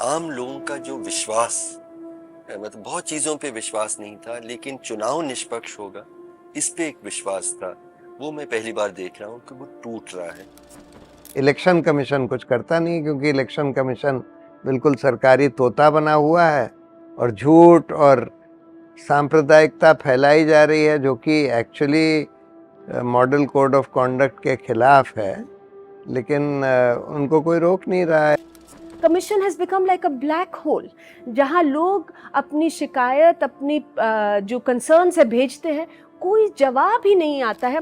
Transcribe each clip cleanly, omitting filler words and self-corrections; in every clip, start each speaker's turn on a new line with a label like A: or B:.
A: आम लोगों का जो विश्वास मतलब बहुत चीजों पे विश्वास नहीं था, लेकिन चुनाव निष्पक्ष होगा इस पे एक विश्वास था। वो मैं पहली बार देख रहा हूँ कि वो टूट रहा है।
B: इलेक्शन कमीशन कुछ करता नहीं, क्योंकि इलेक्शन कमीशन बिल्कुल सरकारी तोता बना हुआ है और झूठ और सांप्रदायिकता फैलाई जा रही है, जो कि actually model code of conduct के खिलाफ है, लेकिन उनको कोई रोक नहीं रहा है।
C: Commission has become like a black hole, जहां लोग अपनी शिकायत, अपनी जो कंसर्न्स है भेजते हैं, कोई जवाब ही नहीं आता है।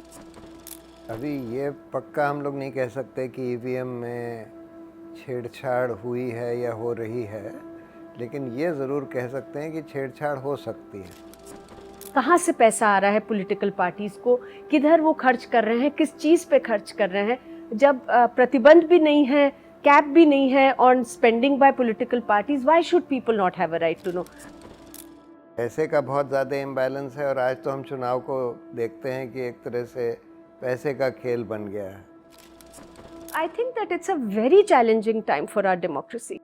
B: अभी ये पक्का हम लोग नहीं कह सकते कि ईवीएम में छेड़छाड़ हुई है या हो रही है, लेकिन ये ज़रूर कह सकते हैं कि छेड़छाड़ हो सकती है।
C: कहाँ से पैसा आ रहा है पॉलिटिकल पार्टीज को, किधर वो खर्च कर रहे हैं, किस चीज पे खर्च कर रहे हैं, जब प्रतिबंध भी नहीं है, कैप भी नहीं है on spending by political parties, why should people not have a right to know.
B: पैसे का बहुत ज़्यादा इम्बैलेंस है, और आज तो हम चुनाव को देखते हैं कि एक तरह से पैसे का खेल बन गया है।
C: I think that it's a very challenging time for our democracy.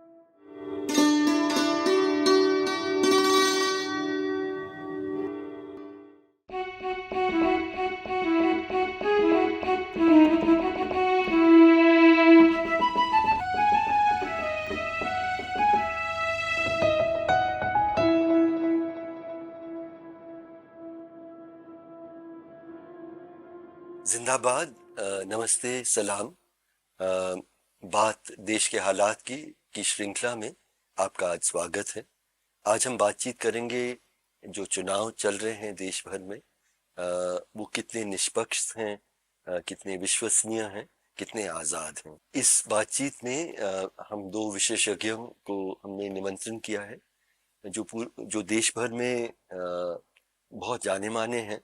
A: जिंदाबाद। नमस्ते, सलाम। बात देश के हालात की श्रृंखला में आपका आज स्वागत है। आज हम बातचीत करेंगे जो चुनाव चल रहे हैं देश भर में, वो कितने निष्पक्ष हैं, कितने विश्वसनीय हैं, कितने आजाद हैं। इस बातचीत में हम दो विशेषज्ञों को हमने निमंत्रण किया है जो देश भर में बहुत जाने माने हैं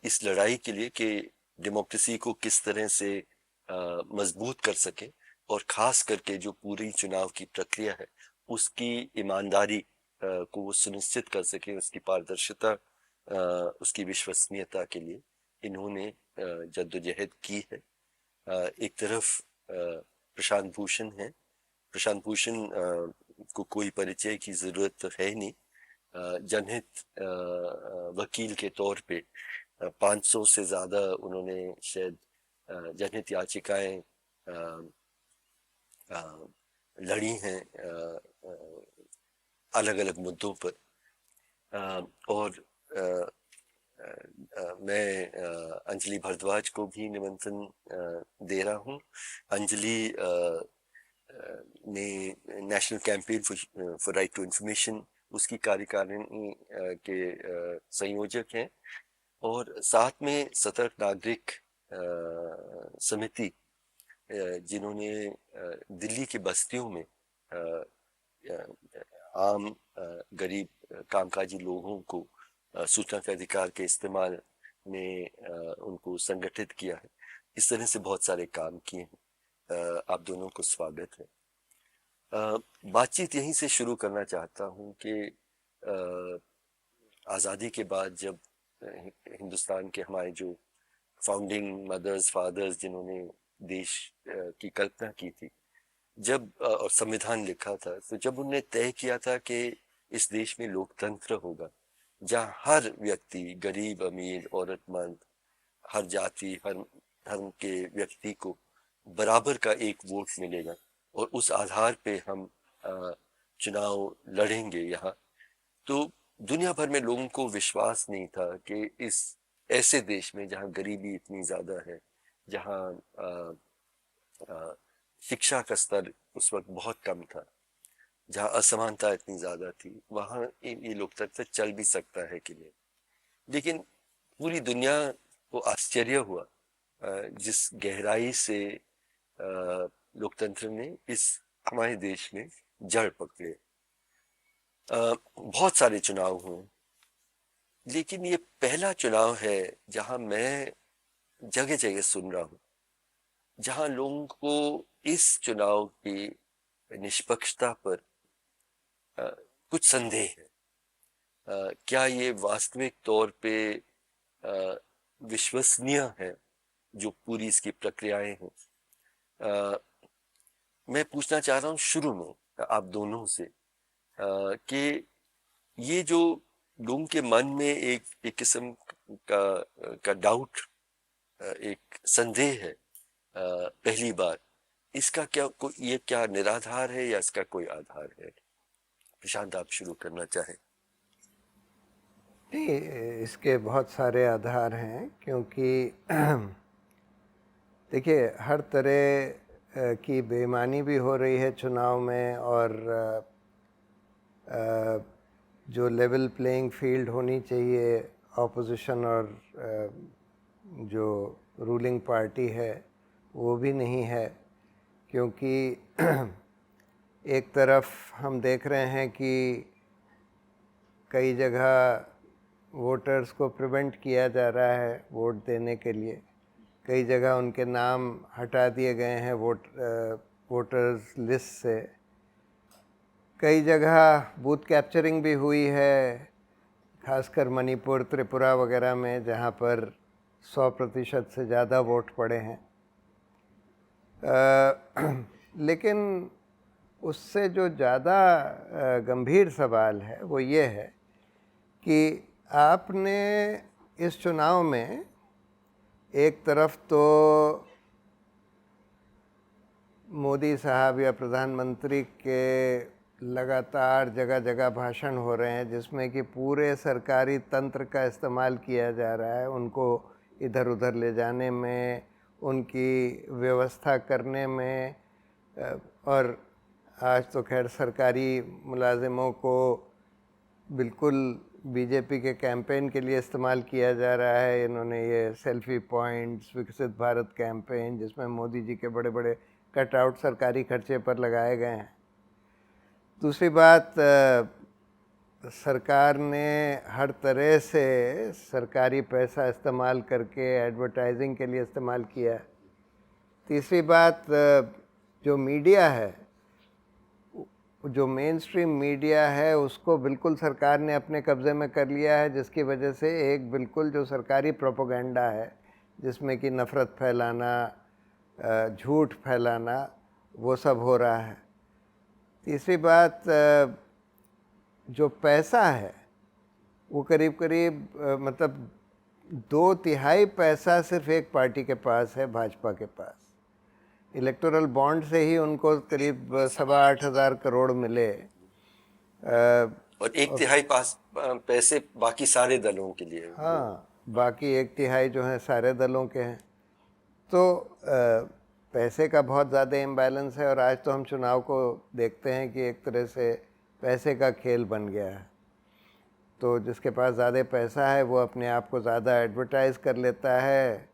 A: इस लड़ाई के लिए कि डेमोक्रेसी को किस तरह से मजबूत कर सके, और खास करके जो पूरी चुनाव की प्रक्रिया है उसकी ईमानदारी को वो सुनिश्चित कर सके, उसकी पारदर्शिता, उसकी विश्वसनीयता के लिए इन्होंने जद्दोजहद की है। एक तरफ प्रशांत भूषण है। प्रशांत भूषण को कोई परिचय की जरूरत तो है नहीं। जनहित वकील के तौर पे 500 से ज्यादा उन्होंने शायद जनहित याचिकाएं लड़ी हैं अलग अलग मुद्दों पर। और मैं अंजलि भारद्वाज को भी निमंत्रण दे रहा हूँ। अंजलि ने national campaign for right to information, उसकी कार्यकारिणी के संयोजक हैं, और साथ में सतर्क नागरिक समिति, जिन्होंने दिल्ली की बस्तियों में आम गरीब कामकाजी लोगों को सूचना के अधिकार के इस्तेमाल में उनको संगठित किया है। इस तरह से बहुत सारे काम किए हैं। आप दोनों को स्वागत है। बातचीत यहीं से शुरू करना चाहता हूँ कि आज़ादी के बाद जब हिंदुस्तान के हमारे जो फाउंडिंग मदर्स फादर्स जिन्होंने देश की कल्पना की थी, जब और संविधान लिखा था, तो जब उन्होंने तय किया था कि इस देश में लोकतंत्र होगा जहाँ हर व्यक्ति, गरीब अमीर औरत मर्द, हर जाति हर धर्म के व्यक्ति को बराबर का एक वोट मिलेगा, और उस आधार पे हम चुनाव लड़ेंगे यहाँ, तो दुनिया भर में लोगों को विश्वास नहीं था कि इस ऐसे देश में जहाँ गरीबी इतनी ज्यादा है, जहाँ शिक्षा का स्तर उस वक्त बहुत कम था, जहाँ असमानता इतनी ज्यादा थी, वहां ये लोकतंत्र चल भी सकता है कि नहीं। लेकिन पूरी दुनिया को आश्चर्य हुआ जिस गहराई से लोकतंत्र ने इस हमारे देश में जड़ पकड़े। बहुत सारे चुनाव हुए, लेकिन ये पहला चुनाव है जहां मैं जगह जगह सुन रहा हूं, जहां लोगों को इस चुनाव की निष्पक्षता पर कुछ संदेह है। क्या ये वास्तविक तौर पे विश्वसनीय है जो पूरी इसकी प्रक्रियाएं हैं। मैं पूछना चाह रहा हूँ शुरू में आप दोनों से कि ये जो लोगों के मन में एक किस्म का डाउट, एक संदेह है पहली बार, इसका ये क्या निराधार है या इसका कोई आधार है? प्रशांत, आप शुरू करना चाहें।
B: नहीं, इसके बहुत सारे आधार हैं, क्योंकि देखिए हर तरह की बेईमानी भी हो रही है चुनाव में, और जो लेवल प्लेइंग फील्ड होनी चाहिए ऑपोजिशन और जो रूलिंग पार्टी है वो भी नहीं है, क्योंकि एक तरफ हम देख रहे हैं कि कई जगह वोटर्स को प्रिवेंट किया जा रहा है वोट देने के लिए, कई जगह उनके नाम हटा दिए गए हैं वोटर्स लिस्ट से, कई जगह बूथ कैप्चरिंग भी हुई है, खासकर मणिपुर, त्रिपुरा वगैरह में, जहाँ पर 100% से ज़्यादा वोट पड़े हैं। लेकिन उससे जो ज़्यादा गंभीर सवाल है वो ये है कि आपने इस चुनाव में एक तरफ तो मोदी साहब या प्रधानमंत्री के लगातार जगह जगह भाषण हो रहे हैं जिसमें कि पूरे सरकारी तंत्र का इस्तेमाल किया जा रहा है उनको इधर उधर ले जाने में, उनकी व्यवस्था करने में, और आज तो खैर सरकारी मुलाजिमों को बिल्कुल बीजेपी के कैंपेन के लिए इस्तेमाल किया जा रहा है। इन्होंने ये सेल्फी पॉइंट्स, विकसित भारत कैंपेन, जिसमें मोदी जी के बड़े बड़े कटआउट सरकारी खर्चे पर लगाए गए हैं। दूसरी बात, सरकार ने हर तरह से सरकारी पैसा इस्तेमाल करके एडवर्टाइजिंग के लिए इस्तेमाल किया। तीसरी बात, जो मीडिया है, जो मेन स्ट्रीम मीडिया है, उसको बिल्कुल सरकार ने अपने कब्ज़े में कर लिया है, जिसकी वजह से एक बिल्कुल जो सरकारी प्रोपेगेंडा है जिसमें कि नफ़रत फैलाना, झूठ फैलाना, वो सब हो रहा है। तीसरी बात, जो पैसा है वो करीब करीब मतलब 2/3 पैसा सिर्फ एक पार्टी के पास है, भाजपा के पास। इलेक्टोरल बॉन्ड से ही उनको करीब 8,500 करोड़ मिले,
A: और 1/3 पैसे बाकी सारे दलों के लिए।
B: हाँ, बाकी 1/3 जो हैं सारे दलों के हैं। तो पैसे का बहुत ज़्यादा इम्बैलेंस है, और आज तो हम चुनाव को देखते हैं कि एक तरह से पैसे का खेल बन गया है। तो जिसके पास ज़्यादा पैसा है वो अपने आप को ज़्यादा एडवर्टाइज़ कर लेता है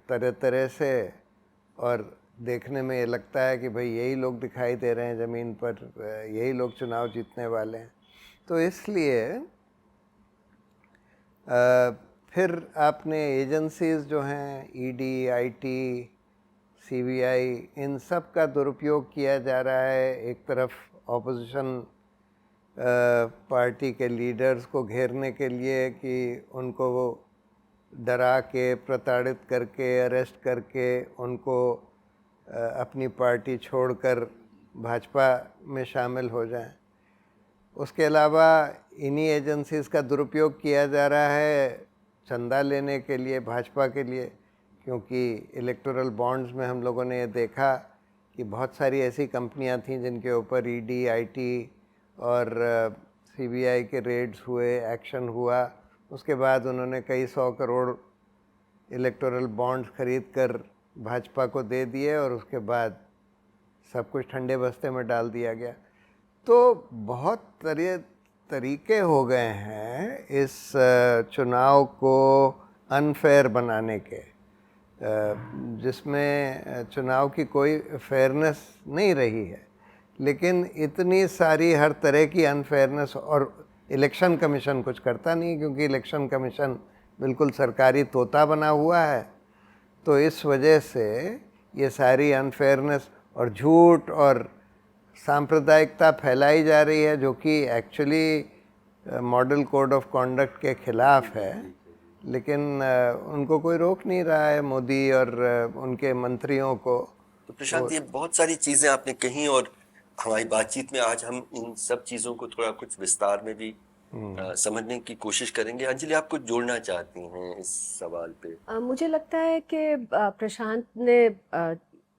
B: तरह तरह से, और देखने में ये लगता है कि भाई यही लोग दिखाई दे रहे हैं ज़मीन पर, यही लोग चुनाव जीतने वाले हैं। तो इसलिए फिर आपने एजेंसीज़ जो हैं, ईडी, आईटी, सीबीआई, इन सब का दुरुपयोग किया जा रहा है। एक तरफ ऑपोजिशन पार्टी के लीडर्स को घेरने के लिए कि उनको वो डरा के, प्रताड़ित करके, अरेस्ट करके उनको अपनी पार्टी छोड़कर भाजपा में शामिल हो जाएं। उसके अलावा इन्हीं एजेंसीज़ का दुरुपयोग किया जा रहा है चंदा लेने के लिए भाजपा के लिए, क्योंकि इलेक्टोरल बॉन्ड्स में हम लोगों ने ये देखा कि बहुत सारी ऐसी कंपनियां थीं जिनके ऊपर ईडी, आईटी और सीबीआई के रेड्स हुए, एक्शन हुआ। उसके बाद उन्होंने कई 100 करोड़ इलेक्टोरल बॉन्ड्स खरीद कर भाजपा को दे दिए, और उसके बाद सब कुछ ठंडे बस्ते में डाल दिया गया। तो बहुत तरीके हो गए हैं इस चुनाव को अनफेयर बनाने के, जिसमें चुनाव की कोई फेयरनेस नहीं रही है। लेकिन इतनी सारी हर तरह की अनफेयरनेस, और इलेक्शन कमीशन कुछ करता नहीं, क्योंकि इलेक्शन कमीशन बिल्कुल सरकारी तोता बना हुआ है। तो इस वजह से ये सारी अनफेयरनेस और झूठ और सांप्रदायिकता फैलाई जा रही है, जो कि actually model code of conduct के ख़िलाफ़ है। लेकिन उनको कोई रोक नहीं रहा है, मोदी और उनके मंत्रियों को।
A: तो प्रशांत, ये बहुत सारी चीजें आपने कही और हमारी बातचीत में आज हम इन सब चीजों को थोड़ा कुछ विस्तार में भी समझने की कोशिश करेंगे। अंजलि, आप कुछ जोड़ना चाहती हैं इस सवाल पे?
C: मुझे लगता है कि प्रशांत ने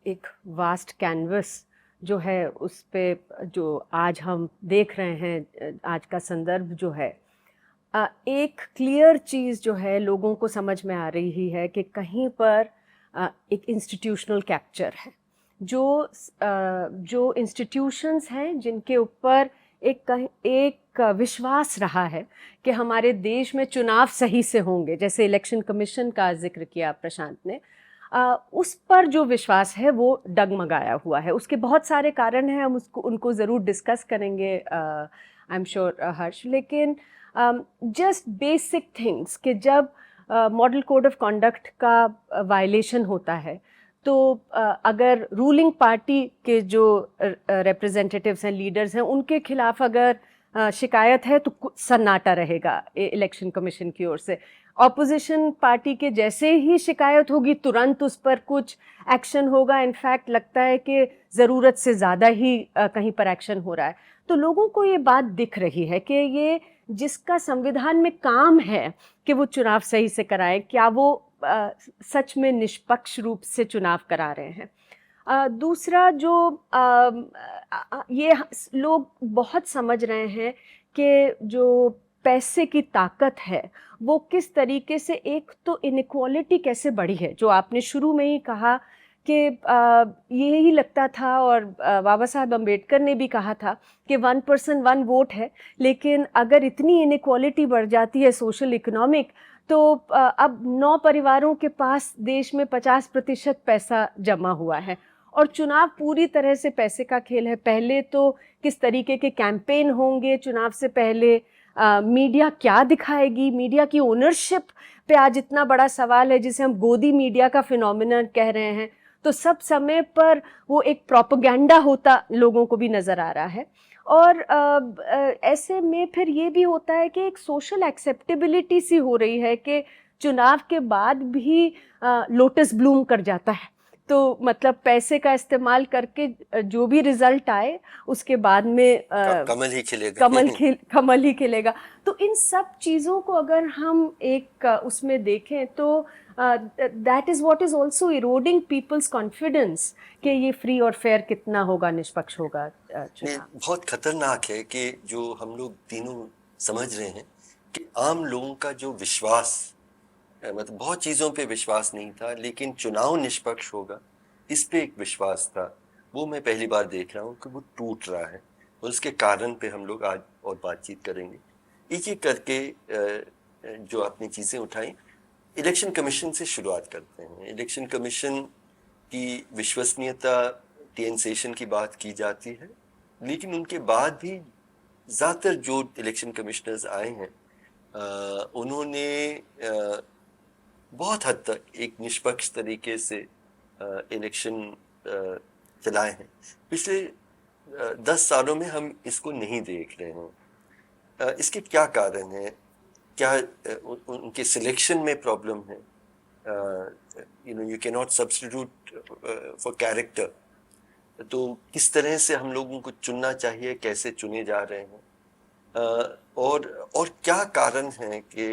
C: एक वास्ट कैनवस जो है उस पे जो आज हम देख रहे हैं, आज का संदर्भ जो है, एक क्लियर चीज़ जो है लोगों को समझ में आ रही है कि कहीं पर एक इंस्टीट्यूशनल कैप्चर है। जो इंस्टीट्यूशंस हैं जिनके ऊपर एक विश्वास रहा है कि हमारे देश में चुनाव सही से होंगे, जैसे इलेक्शन कमीशन का जिक्र किया प्रशांत ने, उस पर जो विश्वास है वो डगमगाया हुआ है। उसके बहुत सारे कारण हैं, हम उनको ज़रूर डिस्कस करेंगे आई एम श्योर हर्ष, लेकिन जस्ट बेसिक थिंग्स कि जब मॉडल कोड ऑफ कंडक्ट का वायलेशन होता है तो अगर रूलिंग पार्टी के जो रिप्रेजेंटेटिव्स हैं, लीडर्स हैं, उनके खिलाफ अगर शिकायत है तो सन्नाटा रहेगा इलेक्शन कमीशन की ओर से। ऑपोजिशन पार्टी के जैसे ही शिकायत होगी तुरंत उस पर कुछ एक्शन होगा। इनफैक्ट लगता है कि ज़रूरत से ज़्यादा ही कहीं पर एक्शन हो रहा है। तो लोगों को ये बात दिख रही है कि ये जिसका संविधान में काम है कि वो चुनाव सही से कराएं, क्या वो सच में निष्पक्ष रूप से चुनाव करा रहे हैं। दूसरा जो ये लोग बहुत समझ रहे हैं कि जो पैसे की ताकत है वो किस तरीके से, एक तो इनइक्वालिटी कैसे बढ़ी है, जो आपने शुरू में ही कहा कि यही लगता था और बाबा साहब अम्बेडकर ने भी कहा था कि 1% 1 वोट है, लेकिन अगर इतनी इनइक्वालिटी बढ़ जाती है सोशल इकोनॉमिक, तो अब 9 परिवारों के पास देश में 50% पैसा जमा हुआ है और चुनाव पूरी तरह से पैसे का खेल है। पहले तो किस तरीके के कैंपेन होंगे चुनाव से पहले, मीडिया क्या दिखाएगी, मीडिया की ओनरशिप पे आज इतना बड़ा सवाल है जिसे हम गोदी मीडिया का फिनोमिनन कह रहे हैं। तो सब समय पर वो एक प्रोपेगेंडा होता लोगों को भी नज़र आ रहा है। और ऐसे में फिर ये भी होता है कि एक सोशल एक्सेप्टेबिलिटी सी हो रही है कि चुनाव के बाद भी लोटस ब्लूम कर जाता है। तो मतलब पैसे का इस्तेमाल करके जो भी रिजल्ट आए उसके बाद में
A: कमल ही खिलेगा।
C: कमल ही खिलेगा। तो इन सब चीज़ों को अगर हम एक उसमें देखें तो that is what is also eroding people's confidence कि ये फ्री और फेयर कितना होगा, निष्पक्ष होगा
A: ये बहुत खतरनाक है कि जो हम लोग तीनों समझ रहे हैं कि आम लोगों का जो विश्वास, मतलब बहुत चीज़ों पे विश्वास नहीं था, लेकिन चुनाव निष्पक्ष होगा इस पे एक विश्वास था, वो मैं पहली बार देख रहा हूँ कि वो टूट रहा है। और उसके कारण पे हम लोग आज और बातचीत करेंगे। एक एक करके जो आपने चीज़ें उठाई, इलेक्शन कमीशन से शुरुआत करते हैं। इलेक्शन कमीशन की विश्वसनीयता, टीएन सेशन की बात की जाती है, लेकिन उनके बाद भी ज़्यादातर जो इलेक्शन कमिश्नर्स आए हैं उन्होंने बहुत हद तक एक निष्पक्ष तरीके से इलेक्शन चलाए हैं। पिछले 10 सालों में हम इसको नहीं देख रहे हैं। इसके क्या कारण है? क्या उनके सिलेक्शन में प्रॉब्लम है? You can not substitute for character. तो किस तरह से हम लोगों को चुनना चाहिए, कैसे चुने जा रहे हैं, और क्या कारण है कि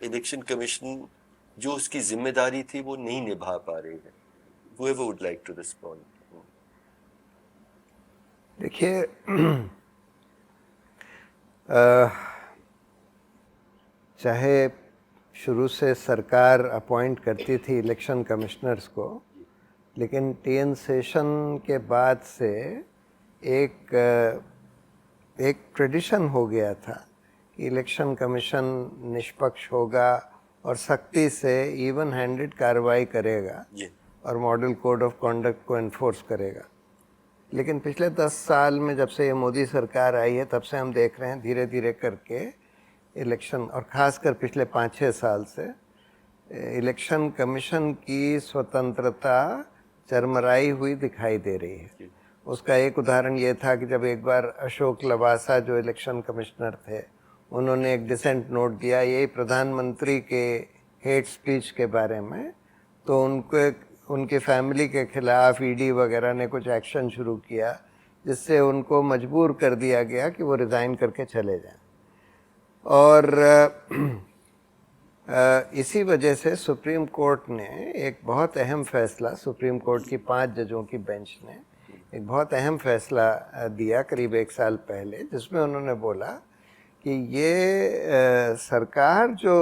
A: इलेक्शन कमीशन जो उसकी जिम्मेदारी थी वो नहीं निभा पा रही है? Whoever would like to respond.
B: देखिए, चाहे शुरू से सरकार अपॉइंट करती थी इलेक्शन कमिश्नर्स को, लेकिन टीएन सेशन के बाद से एक ट्रेडिशन हो गया था कि इलेक्शन कमीशन निष्पक्ष होगा और सख्ती से इवन हैंडेड कार्रवाई करेगा और मॉडल कोड ऑफ कंडक्ट को एनफोर्स करेगा। लेकिन पिछले 10 साल में जब से ये मोदी सरकार आई है तब से हम देख रहे हैं धीरे धीरे करके इलेक्शन, और ख़ासकर पिछले 5-6 साल से इलेक्शन कमीशन की स्वतंत्रता चरमराई हुई दिखाई दे रही है। उसका एक उदाहरण ये था कि जब एक बार अशोक लवासा जो इलेक्शन कमिश्नर थे, उन्होंने एक डिसेंट नोट दिया यही प्रधानमंत्री के हेट स्पीच के बारे में, तो उनकी फैमिली के खिलाफ ईडी वगैरह ने कुछ एक्शन शुरू किया, जिससे उनको मजबूर कर दिया गया कि वो रिज़ाइन करके चले जाएं। और इसी वजह से सुप्रीम कोर्ट ने एक बहुत अहम फैसला, सुप्रीम कोर्ट की 5 जजों की बेंच ने एक बहुत अहम फैसला दिया करीब 1 साल पहले, जिसमें उन्होंने बोला कि ये सरकार जो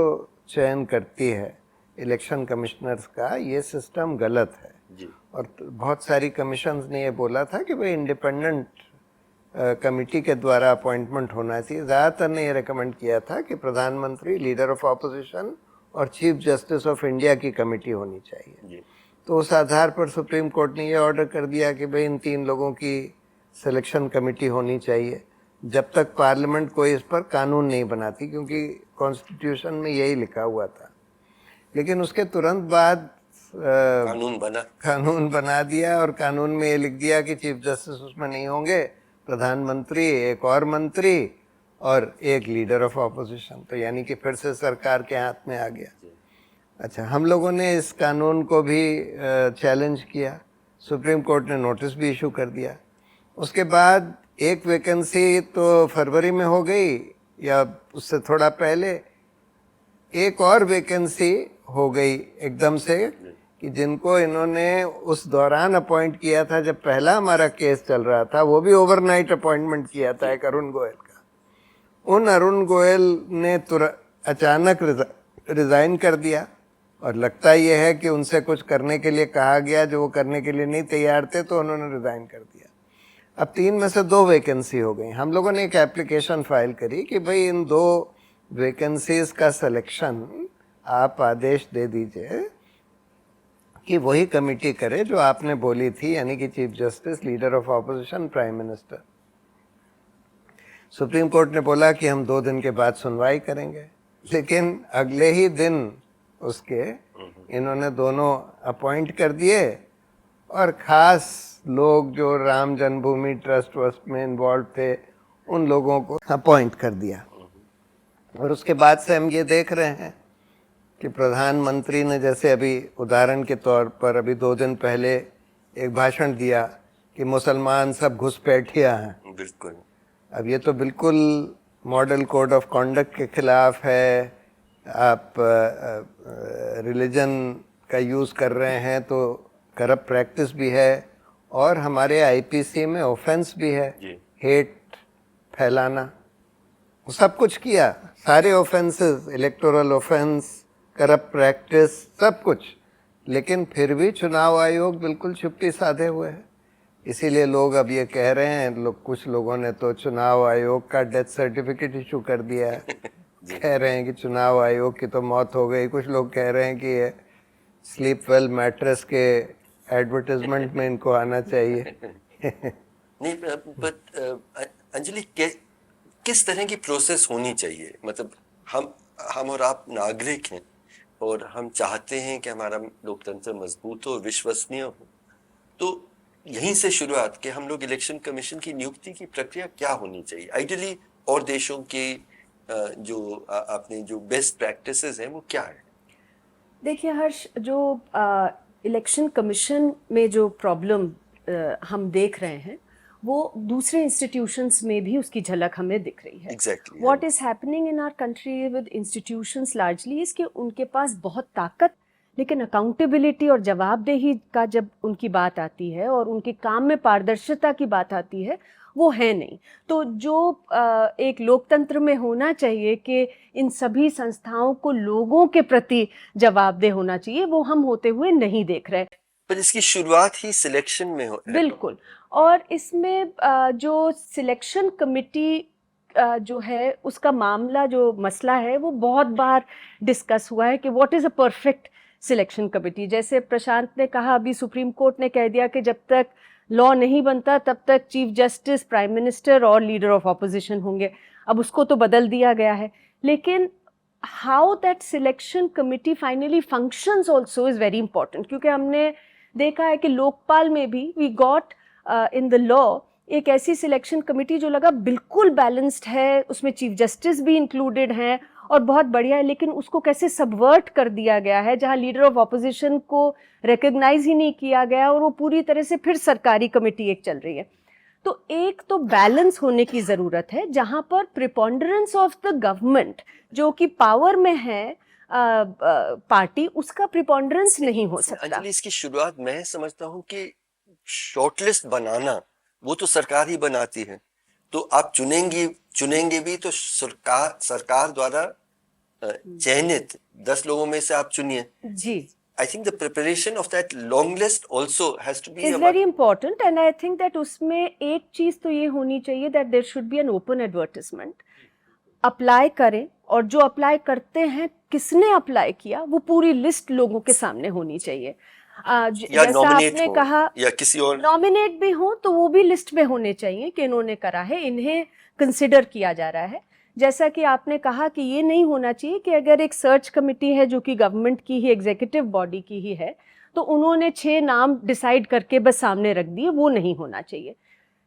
B: चयन करती है इलेक्शन कमिश्नर्स का, ये सिस्टम गलत है
A: जी।
B: और बहुत सारी कमीशंस ने ये बोला था कि भाई इंडिपेंडेंट कमेटी के द्वारा अपॉइंटमेंट होना चाहिए। ज़्यादातर ने ये रिकमेंड किया था कि प्रधानमंत्री, लीडर ऑफ ऑपोजिशन और चीफ जस्टिस ऑफ इंडिया की कमेटी होनी चाहिए।
A: जी।
B: तो उस आधार पर सुप्रीम कोर्ट ने ये ऑर्डर कर दिया कि भाई इन 3 लोगों की सिलेक्शन कमेटी होनी चाहिए, जब तक पार्लियामेंट कोई इस पर कानून नहीं बनाती, क्योंकि कॉन्स्टिट्यूशन में यही लिखा हुआ था। लेकिन उसके तुरंत बाद कानून बना दिया और कानून में ये लिख दिया कि चीफ जस्टिस उसमें नहीं होंगे, प्रधानमंत्री, एक और मंत्री और एक लीडर ऑफ ऑपोजिशन। तो यानी कि फिर से सरकार के हाथ में आ गया। अच्छा, हम लोगों ने इस कानून को भी चैलेंज किया, सुप्रीम कोर्ट ने नोटिस भी इशू कर दिया। उसके बाद एक वैकेंसी तो फरवरी में हो गई, या उससे थोड़ा पहले एक और वैकेंसी हो गई एकदम से, कि जिनको इन्होंने उस दौरान अपॉइंट किया था जब पहला हमारा केस चल रहा था, वो भी ओवरनाइट अपॉइंटमेंट किया था एक अरुण गोयल का। उन अरुण गोयल ने अचानक रिज़ाइन कर दिया, और लगता ये है कि उनसे कुछ करने के लिए कहा गया जो वो करने के लिए नहीं तैयार थे, तो उन्होंने रिज़ाइन कर दिया। अब 3 में से 2 वैकेंसी हो गई। हम लोगों ने एक एप्लीकेशन फाइल करी कि भाई इन 2 वैकेंसीज का सिलेक्शन आप आदेश दे दीजिए कि वही कमेटी करे जो आपने बोली थी, यानी कि chief justice, leader of opposition, prime minister. Supreme court ने बोला कि हम 2 दिन के बाद सुनवाई करेंगे, लेकिन अगले ही दिन उसके इन्होंने दोनों अपॉइंट कर दिए, और ख़ास लोग जो राम जन्मभूमि ट्रस्ट में इन्वॉल्व थे, उन लोगों को अपॉइंट कर दिया। और उसके बाद से हम ये देख रहे हैं कि प्रधानमंत्री ने, जैसे अभी उदाहरण के तौर पर अभी 2 दिन पहले एक भाषण दिया कि मुसलमान सब घुसपैठिया हैं।
A: बिल्कुल।
B: अब ये तो बिल्कुल मॉडल कोड ऑफ कॉन्डक्ट के खिलाफ है। आप रिलीजन का यूज़ कर रहे हैं तो करप्ट प्रैक्टिस भी है, और हमारे आईपीसी में ऑफेंस भी है, हेट फैलाना। सब कुछ किया, सारे offences, electoral offence, corrupt practice, सब कुछ। लेकिन फिर भी चुनाव आयोग बिल्कुल चुप्पी साधे हुए है। इसीलिए लोग अब ये कह रहे हैं, कुछ लोगों ने तो चुनाव आयोग का डेथ सर्टिफिकेट इशू कर दिया है। कह रहे हैं कि चुनाव आयोग की तो मौत हो गई। कुछ लोग कह रहे हैं कि ये स्लीप वेल मैट्रेस के एडवर्टाइजमेंट में इनको आना चाहिए।
A: नहीं, बट अंजलि, किस तरह की प्रोसेस होनी चाहिए? मतलब हम और आप नागरिक हैं, और हम चाहते हैं कि हमारा लोकतंत्र मजबूत हो, विश्वसनीय हो। तो यहीं से शुरुआत कि हम लोग इलेक्शन कमीशन की नियुक्ति की प्रक्रिया क्या होनी चाहिए आइडियली, और देशों के जो आपने जो बेस्ट प्रैक्टिसेस हैं वो क्या है?
C: देखिए हर्ष, जो इलेक्शन कमीशन में जो प्रॉब्लम हम देख रहे हैं, वो दूसरे इंस्टीट्यूशंस में भी उसकी झलक हमें दिख रही है।
A: Exactly.
C: What is happening in our country with institutions largely is कि उनके पास बहुत ताकत, लेकिन अकाउंटेबिलिटी और जवाबदेही का जब उनकी बात आती है और उनके काम में पारदर्शिता की बात आती है, वो है नहीं। तो जो एक लोकतंत्र में होना चाहिए कि इन सभी संस्थाओं को लोगों के प्रति जवाबदेह होना चाहिए, वो हम होते हुए नहीं देख रहे।
A: पर इसकी शुरुआत ही सिलेक्शन में हो।
C: बिल्कुल। और इसमें जो सिलेक्शन कमिटी जो है, उसका मामला, जो मसला है, वो बहुत बार डिस्कस हुआ है कि what is a perfect selection committee. जैसे प्रशांत ने कहा, अभी सुप्रीम कोर्ट ने कह दिया कि जब तक लॉ नहीं बनता तब तक चीफ जस्टिस, प्राइम मिनिस्टर और लीडर ऑफ ऑपोजिशन होंगे। अब उसको तो बदल दिया गया है, लेकिन how that selection committee finally functions also is very important. क्योंकि हमने देखा है कि लोकपाल में भी we got in the law एक ऐसी सिलेक्शन कमेटी जो लगा बिल्कुल बैलेंस्ड है, उसमें चीफ जस्टिस भी इंक्लूडेड हैं और बहुत बढ़िया है, लेकिन उसको कैसे सबवर्ट कर दिया गया है, जहां लीडर ऑफ ऑपोजिशन को रिकॉग्नाइज ही नहीं किया गया और वो पूरी तरह से फिर सरकारी कमेटी एक चल रही है। तो एक तो बैलेंस होने की जरूरत है, जहां पर प्रिपोंडरेंस ऑफ द गवर्नमेंट जो कि पावर में है पार्टी, उसका प्रिपोंडरेंस नहीं हो सकता।
A: अंजलि, इसकी शुरुआत मैं समझता हूँ कि शॉर्टलिस्ट बनाना वो तो सरकार ही बनाती है, तो आप चुनेंगे भी तो सरकार द्वारा चयनित 10 लोगों में से आप चुनिए
C: जी।
A: I think the preparation of that long list also has to be
C: is very important, and I think that उसमें एक चीज तो ये होनी चाहिए that there should be an open advertisement. Apply करें, और जो अप्लाई करते हैं किसने अप्लाई किया वो पूरी लिस्ट लोगों के सामने होनी चाहिए।
A: या
C: जैसा आपने कहा
A: या किसी और
C: नॉमिनेट भी हो तो वो भी लिस्ट में होने चाहिए कि इन्होंने करा है, इन्हें कंसिडर किया जा रहा है। जैसा कि आपने कहा कि ये नहीं होना चाहिए कि अगर एक सर्च कमेटी है जो कि गवर्नमेंट की ही एग्जीक्यूटिव बॉडी की ही है तो उन्होंने 6 नाम डिसाइड करके बस सामने रख दिए, वो नहीं होना चाहिए।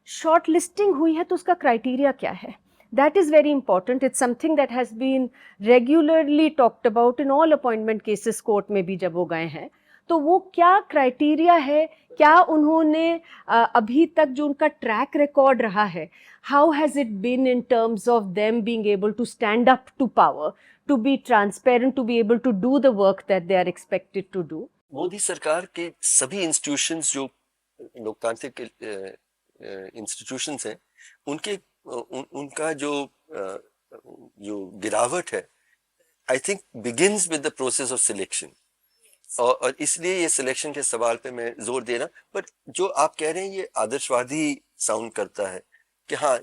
C: शॉर्ट लिस्टिंग हुई है तो उसका क्राइटेरिया क्या है, that is very important. It's something that has been regularly talked about in all appointment cases court में भी जब वो गए हैं, तो वो क्या क्राइटेरिया है, क्या उन्होंने अभी तक जो उनका ट्रैक रिकॉर्ड रहा है, how has it been in terms of them being able to stand up to power, to be transparent, to be able to do the work that they are expected to do.
A: Modi सरकार के सभी institutions जो लोकतांत्रिक institutions हैं उनका जो गिरावट है, I think begins with the process of selection, और इसलिए ये सिलेक्शन के सवाल पे मैं जोर दे रहा। पर जो आप कह रहे हैं ये आदर्शवादी साउंड करता है कि हाँ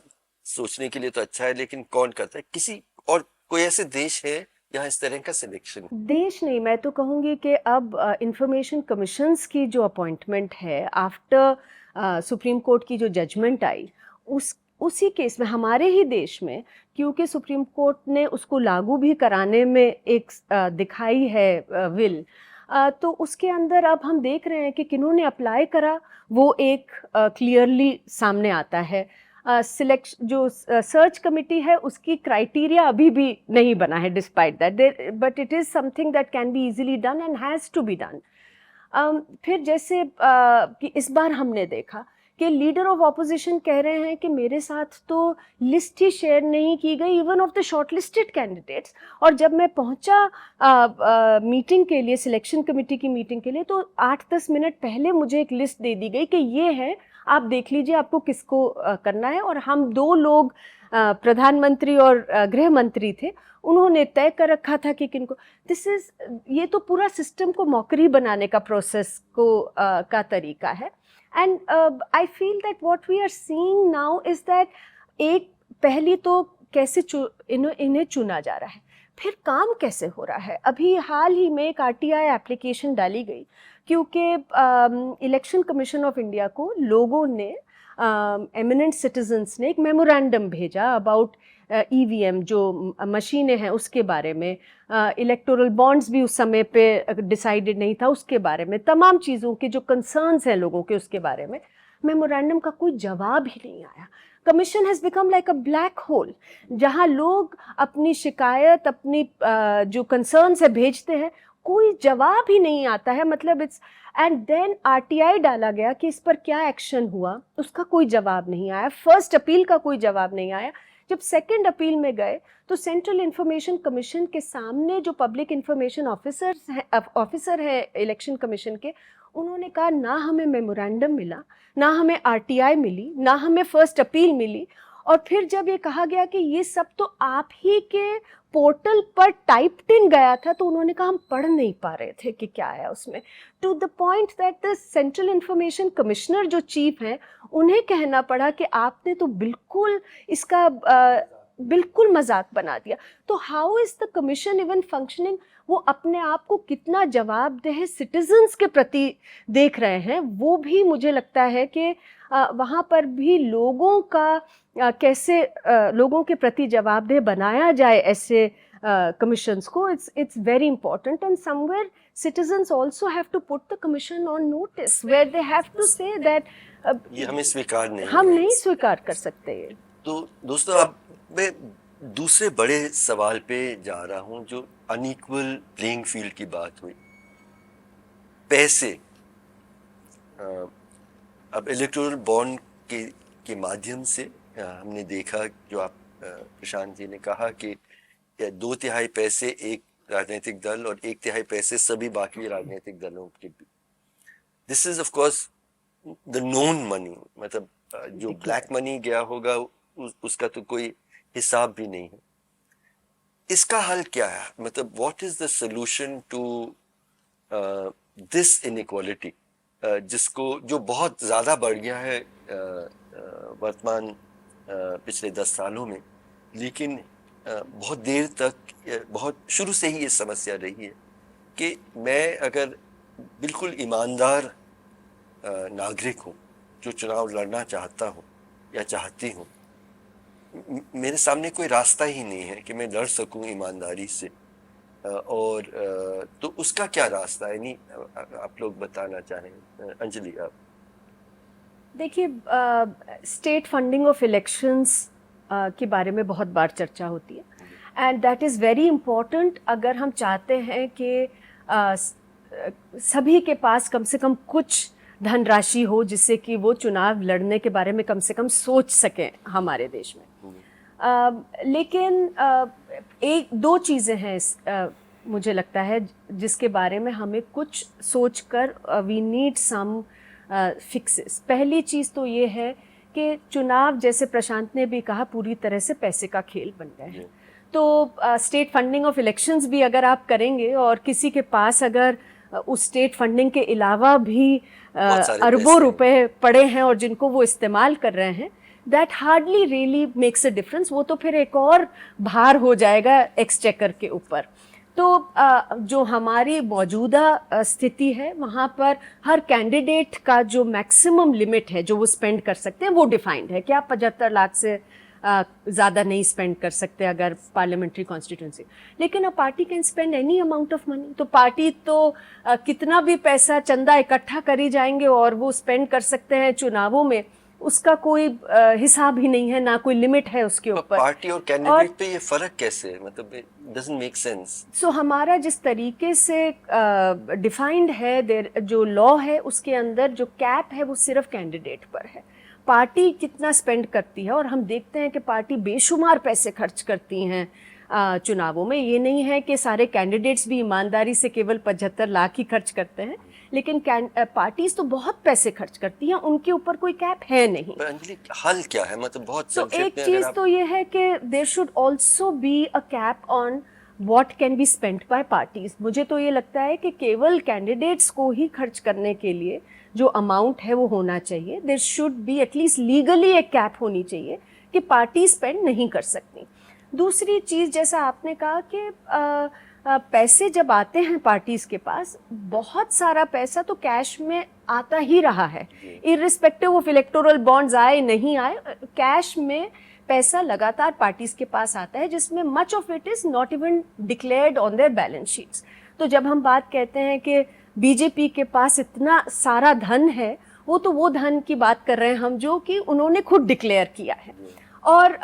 A: सोचने के लिए तो अच्छा है, लेकिन कौन करता है? किसी और कोई ऐसे देश है यहाँ इस तरह का सिलेक्शन?
C: देश नहीं, मैं तो कहूँगी कि अब इंफॉर्मेशन कमीशंस की जो अपॉइंटमेंट है आफ्टर सुप्रीम कोर्ट की जो जजमेंट आई, उसी केस में हमारे ही देश में, क्योंकि सुप्रीम कोर्ट ने उसको लागू भी कराने में एक दिखाई है विल, तो उसके अंदर अब हम देख रहे हैं कि किन्होंने अप्लाई करा वो एक क्लियरली सामने आता है। सिलेक्शन जो सर्च कमिटी है उसकी क्राइटेरिया अभी भी नहीं बना है, despite that, but it is something that can be easily done and has to be done. फिर जैसे कि इस बार हमने देखा कि लीडर ऑफ ऑपोजिशन कह रहे हैं कि मेरे साथ तो लिस्ट ही शेयर नहीं की गई, even of the shortlisted candidates, और जब मैं पहुंचा मीटिंग के लिए, सिलेक्शन कमेटी की मीटिंग के लिए, तो 8-10 मिनट पहले मुझे एक लिस्ट दे दी गई कि ये है, आप देख लीजिए आपको किसको करना है। और हम 2 लोग प्रधानमंत्री और गृह मंत्री थे, उन्होंने तय कर रखा था कि किनको। ये तो पूरा सिस्टम को मौकरी बनाने का प्रोसेस को का तरीका है। And I feel that what we are seeing now is that एक पहली तो कैसे इन्हें चुना जा रहा है, फिर काम कैसे हो रहा है। अभी हाल ही में एक RTI एप्लीकेशन डाली गई क्योंकि इलेक्शन कमीशन ऑफ इंडिया को लोगों ने, एमिनेंट सिटीजन्स ने एक मेमोरेंडम भेजा अबाउट EVM जो मशीनें हैं उसके बारे में, इलेक्टोरल बॉन्ड्स भी उस समय पे डिसाइडेड नहीं था उसके बारे में, तमाम चीज़ों के जो कंसर्न्स हैं लोगों के उसके बारे में। मेमोरेंडम का कोई जवाब ही नहीं आया। Commission has become like a black hole, जहां लोग अपनी शिकायत, अपनी जो कंसर्न्स है भेजते हैं, कोई जवाब ही नहीं आता है। मतलब इट्स एंड देन RTI डाला गया कि इस पर क्या एक्शन हुआ, उसका कोई जवाब नहीं आया। फर्स्ट अपील का कोई जवाब नहीं आया। जब सेकंड अपील में गए तो सेंट्रल इंफॉर्मेशन कमीशन के सामने जो पब्लिक इंफॉर्मेशन ऑफिसर है इलेक्शन कमीशन के, उन्होंने कहा ना हमें मेमोरेंडम मिला, ना हमें RTI मिली, ना हमें फर्स्ट अपील मिली। और फिर जब ये कहा गया कि ये सब तो आप ही के पोर्टल पर टाइप्ड इन गया था, तो उन्होंने कहा हम पढ़ नहीं पा रहे थे कि क्या है उसमें, to the point that the central information commissioner जो चीफ हैं उन्हें कहना पड़ा कि आपने तो बिल्कुल इसका बिल्कुल मजाक बना दिया। तो how is the commission even functioning? वो अपने आप को कितना जवाबदेह सिटीजन्स के प्रति देख रहे हैं, वो भी मुझे लगता है कि वहाँ पर भी लोगों का कैसे लोगों के प्रति जवाबदेह बनाया जाए ऐसे कमीशंस को, it's very important, and somewhere citizens also have to put the commission on notice where they have to say that
A: ये हमें स्वीकार नहीं,
C: हम नहीं स्वीकार कर सकते।
A: तो दोस्तों अब मैं दूसरे बड़े सवाल पे जा रहा हूं, जो अनइक्वल प्लेइंग फील्ड की बात हुई। पैसे, अ, अब इलेक्टोरल बॉन्ड के माध्यम से हमने देखा, जो आप प्रशांत जी ने कहा कि 2/3 पैसे एक राजनीतिक दल और 1/3 पैसे सभी बाकी राजनीतिक दलों के। This is of course the known money, मतलब जो ब्लैक मनी गया होगा उसका तो कोई हिसाब भी नहीं है। इसका हल क्या है? मतलब what is the solution to this inequality, जिसको जो बहुत ज्यादा बढ़ गया है वर्तमान पिछले 10 सालों में, लेकिन बहुत देर तक, बहुत शुरू से ही ये समस्या रही है कि मैं अगर बिल्कुल ईमानदार नागरिक हूँ जो चुनाव लड़ना चाहता हूँ या चाहती हूँ, मेरे सामने कोई रास्ता ही नहीं है कि मैं लड़ सकूं ईमानदारी से, और तो उसका क्या रास्ता है? नहीं, आप लोग बताना चाहें। अंजलि, आप।
C: देखिए, स्टेट फंडिंग ऑफ इलेक्शंस के बारे में बहुत बार चर्चा होती है, and that is very important अगर हम चाहते हैं कि सभी के पास कम से कम कुछ धनराशि हो जिससे कि वो चुनाव लड़ने के बारे में कम से कम सोच सकें हमारे देश में। लेकिन एक दो चीज़ें हैं मुझे लगता है जिसके बारे में हमें कुछ सोचकर वी नीड सम फिक्सेस। पहली चीज़ तो ये है कि चुनाव, जैसे प्रशांत ने भी कहा, पूरी तरह से पैसे का खेल बन गए हैं। तो स्टेट फंडिंग ऑफ इलेक्शंस भी अगर आप करेंगे और किसी के पास अगर उस स्टेट फंडिंग के अलावा भी अरबों रुपए पड़े हैं और जिनको वो इस्तेमाल कर रहे हैं, that hardly really makes a difference. वो तो फिर एक और भार हो जाएगा एक्सचेकर के ऊपर। तो जो हमारी मौजूदा स्थिति है वहाँ पर हर कैंडिडेट का जो मैक्सिमम लिमिट है जो वो स्पेंड कर सकते हैं वो डिफाइंड है कि आप 75 लाख से ज़्यादा नहीं स्पेंड कर सकते अगर पार्लियामेंट्री कॉन्स्टिट्यूंसी। लेकिन a party can spend any amount of money. तो पार्टी तो कितना भी पैसा चंदा इकट्ठा करी जाएंगे और वो स्पेंड कर सकते हैं चुनावों में, उसका कोई हिसाब ही नहीं है, ना कोई लिमिट है उसके ऊपर।
A: पार्टी और कैंडिडेट पे ये फर्क कैसे है? मतलब डजंट मेक सेंस।
C: सो हमारा जिस तरीके से डिफाइंड है, जो लॉ है उसके अंदर जो कैप है वो सिर्फ कैंडिडेट पर है। पार्टी कितना स्पेंड करती है, और हम देखते हैं कि पार्टी बेशुमार पैसे खर्च करती हैं चुनावों में। ये नहीं है कि सारे कैंडिडेट्स भी ईमानदारी से केवल 75 लाख ही खर्च करते हैं, लेकिन पार्टीज तो बहुत पैसे खर्च करती हैं, उनके ऊपर कोई कैप है नहीं।
A: अंजलि, हल क्या है? मतलब बहुत
C: तो एक चीज तो ये है कि there should also be a cap on what can be spent by parties. मुझे तो ये लगता है कि केवल कैंडिडेट्स को ही खर्च करने के लिए जो अमाउंट है वो होना चाहिए। There should be at least legally एक कैप होनी चाहिए कि पार्टी स्पेंड नहीं कर सकती। दूसरी चीज़, जैसा आपने कहा कि पैसे जब आते हैं पार्टीज के पास, बहुत सारा पैसा तो कैश में आता ही रहा है, इर्रिस्पेक्टिव ऑफ इलेक्टोरल बॉन्ड्स आए नहीं आए, कैश में पैसा लगातार पार्टीज के पास आता है, जिसमें much of it is not even declared on their balance sheets. तो जब हम बात कहते हैं कि बीजेपी के पास इतना सारा धन है, वो धन की बात कर रहे हैं हम जो कि उन्होंने खुद डिक्लेयर किया है। और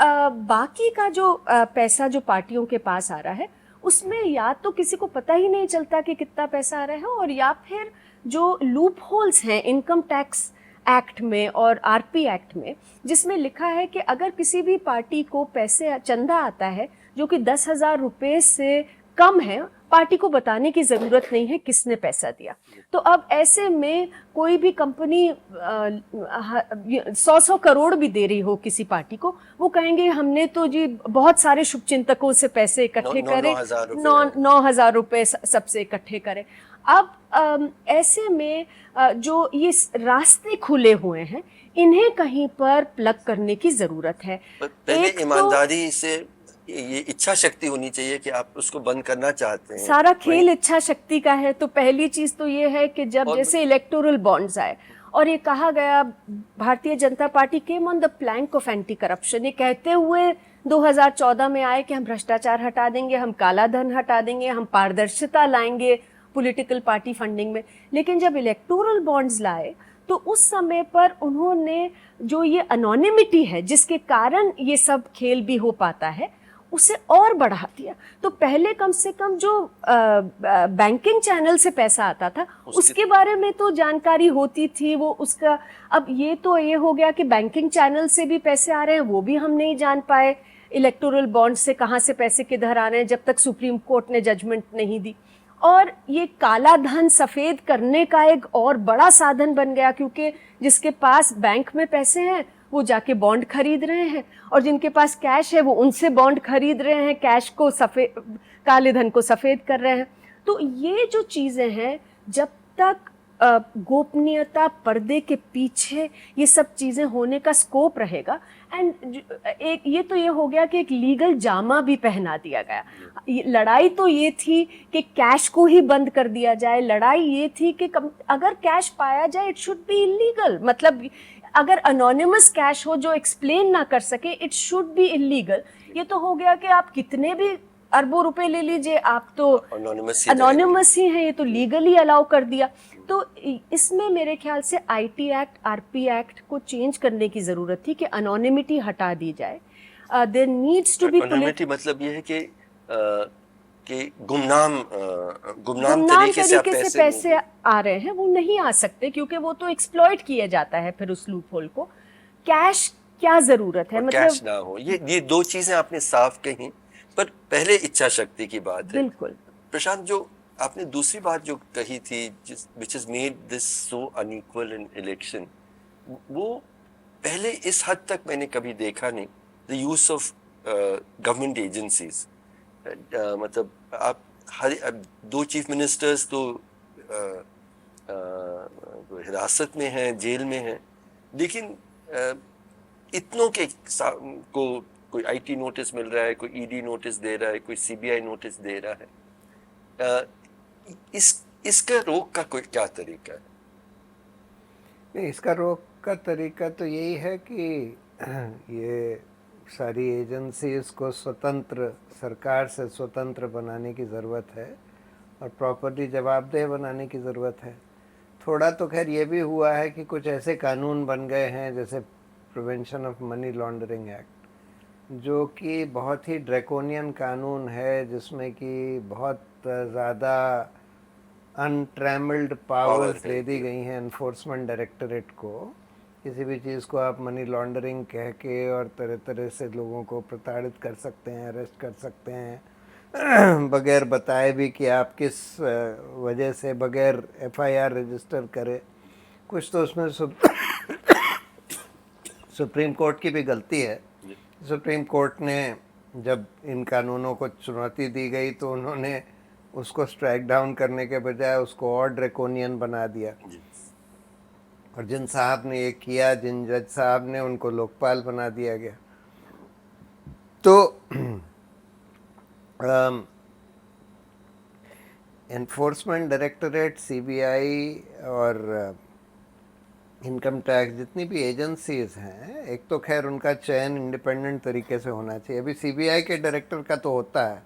C: बाकी का जो पैसा जो पार्टियों के पास आ रहा है, उसमें या तो किसी को पता ही नहीं चलता कि कितना पैसा आ रहा है, और या फिर जो लूप होल्स हैं इनकम टैक्स एक्ट में और आरपी एक्ट में, जिसमें लिखा है कि अगर किसी भी पार्टी को पैसे चंदा आता है जो कि 10,000 रुपये से कम है, पार्टी को बताने की ज़रूरत नहीं है किसने पैसा दिया। तो अब ऐसे में कोई भी कंपनी 100 करोड़ भी दे रही हो किसी पार्टी को, वो कहेंगे हमने तो जी बहुत सारे शुभचिंतकों से पैसे इकट्ठे करे, 9,000 रुपये सबसे इकट्ठे करे। अब ऐसे में जो ये रास्ते खुले हुए हैं, इन्हें कहीं पर प्लग करने की ज़रूरत है।
A: पहले ईमानदारी से ये इच्छा शक्ति होनी चाहिए कि आप उसको बंद करना चाहते हैं।
C: सारा खेल इच्छा शक्ति का है। तो पहली चीज तो ये है कि जब जैसे इलेक्टोरल बॉन्ड्स आए और ये कहा गया, Bharatiya Janata party came on the plank of anti corruption, ये कहते हुए 2014 में आए कि हम भ्रष्टाचार हटा देंगे, हम काला धन हटा देंगे, हम पारदर्शिता लाएंगे पॉलिटिकल पार्टी फंडिंग में। लेकिन जब इलेक्टोरल बॉन्ड्स लाए तो उस समय पर उन्होंने जो ये अनोनिमिटी है जिसके कारण ये सब खेल भी हो पाता है, उसे और बढ़ा दिया। तो पहले कम से कम जो बैंकिंग चैनल से पैसा आता था उसके बारे में तो जानकारी होती थी, वो उसका। अब ये तो ये हो गया कि बैंकिंग चैनल से भी पैसे आ रहे हैं, वो भी हम नहीं जान पाए। इलेक्टोरल बॉन्ड से कहाँ से पैसे किधर आ रहे हैं जब तक सुप्रीम कोर्ट ने जजमेंट नहीं दी। और ये काला धन सफेद करने का एक और बड़ा साधन बन गया, क्योंकि जिसके पास बैंक में पैसे हैं वो जाके बॉन्ड खरीद रहे हैं, और जिनके पास कैश है वो उनसे बॉन्ड खरीद रहे हैं, कैश को सफेद, काले धन को सफेद कर रहे हैं। तो ये जो चीजें हैं, जब तक गोपनीयता, पर्दे के पीछे ये सब चीजें होने का स्कोप रहेगा। एंड एक ये तो ये हो गया कि एक लीगल जामा भी पहना दिया गया। लड़ाई तो ये थी कि कैश को ही बंद कर दिया जाए, लड़ाई ये थी कि अगर कैश पाया जाए इट शुड बी इलीगल, मतलब अगर अनोनिमस कैश हो जो एक्सप्लेन ना कर सके इट शुड बी इलीगल। ये तो हो गया कि आप कितने भी अरबों रुपए ले लीजिए, आप तो अनोनिमस ही हैं, ये तो लीगली अलाउ कर दिया। तो इसमें मेरे ख्याल से आईटी एक्ट, आरपी एक्ट को चेंज करने की जरूरत थी कि अनोनिमिटी हटा दी जाए। There needs to be
A: anonymity, मतलब ये है कि गुमनाम
C: तरीके से पैसे आ रहे हैं, वो नहीं आ सकते क्योंकि वो तो एक्सप्लॉइट किया जाता है फिर उस लूप होल को। कैश क्या जरूरत है, मतलब
A: कैश ना हो, ये दो चीजें आपने साफ कही। पर पहले इच्छा शक्ति की बात है।
C: बिल्कुल
A: प्रशांत, जो आपने दूसरी बात जो कही थी, which has made this so unequal in election, वो पहले इस हद तक मैंने कभी देखा नहीं। the use of government agencies, मतलब आप दो चीफ मिनिस्टर्स तो हिरासत में हैं, जेल में हैं, लेकिन इतनों के को कोई आईटी नोटिस मिल रहा है, कोई ईडी नोटिस दे रहा है, कोई सीबीआई नोटिस दे रहा है। इसका रोक का कोई क्या तरीका है?
B: नहीं, इसका रोक का तरीका तो यही है कि ये सारी एजेंसीज को स्वतंत्र, सरकार से स्वतंत्र बनाने की ज़रूरत है और प्रॉपर्ली जवाबदेह बनाने की ज़रूरत है। थोड़ा तो खैर ये भी हुआ है कि कुछ ऐसे कानून बन गए हैं जैसे prevention of money laundering act, जो कि बहुत ही ड्रैकोनियन कानून है, जिसमें कि बहुत ज़्यादा अनट्रैमल्ड पावर्स दे दी गई हैं एनफोर्समेंट डायरेक्टरेट को। किसी भी चीज़ को आप मनी लॉन्ड्रिंग कह के और तरह तरह से लोगों को प्रताड़ित कर सकते हैं, अरेस्ट कर सकते हैं बगैर बताए भी कि आप किस वजह से, बगैर एफआईआर रजिस्टर करे। कुछ तो उसमें सुप्रीम कोर्ट की भी गलती है। सुप्रीम कोर्ट ने जब इन कानूनों को चुनौती दी गई तो उन्होंने उसको स्ट्राइक डाउन करने के बजाय उसको और ड्रैकोनियन बना दिया। और जिन साहब ने ये किया, जिन जज साहब ने, उनको लोकपाल बना दिया गया। तो एनफोर्समेंट डायरेक्टरेट, सीबीआई और इनकम टैक्स, जितनी भी एजेंसीज हैं, एक तो खैर उनका चयन इंडिपेंडेंट तरीके से होना चाहिए। अभी सीबीआई के डायरेक्टर का तो होता है,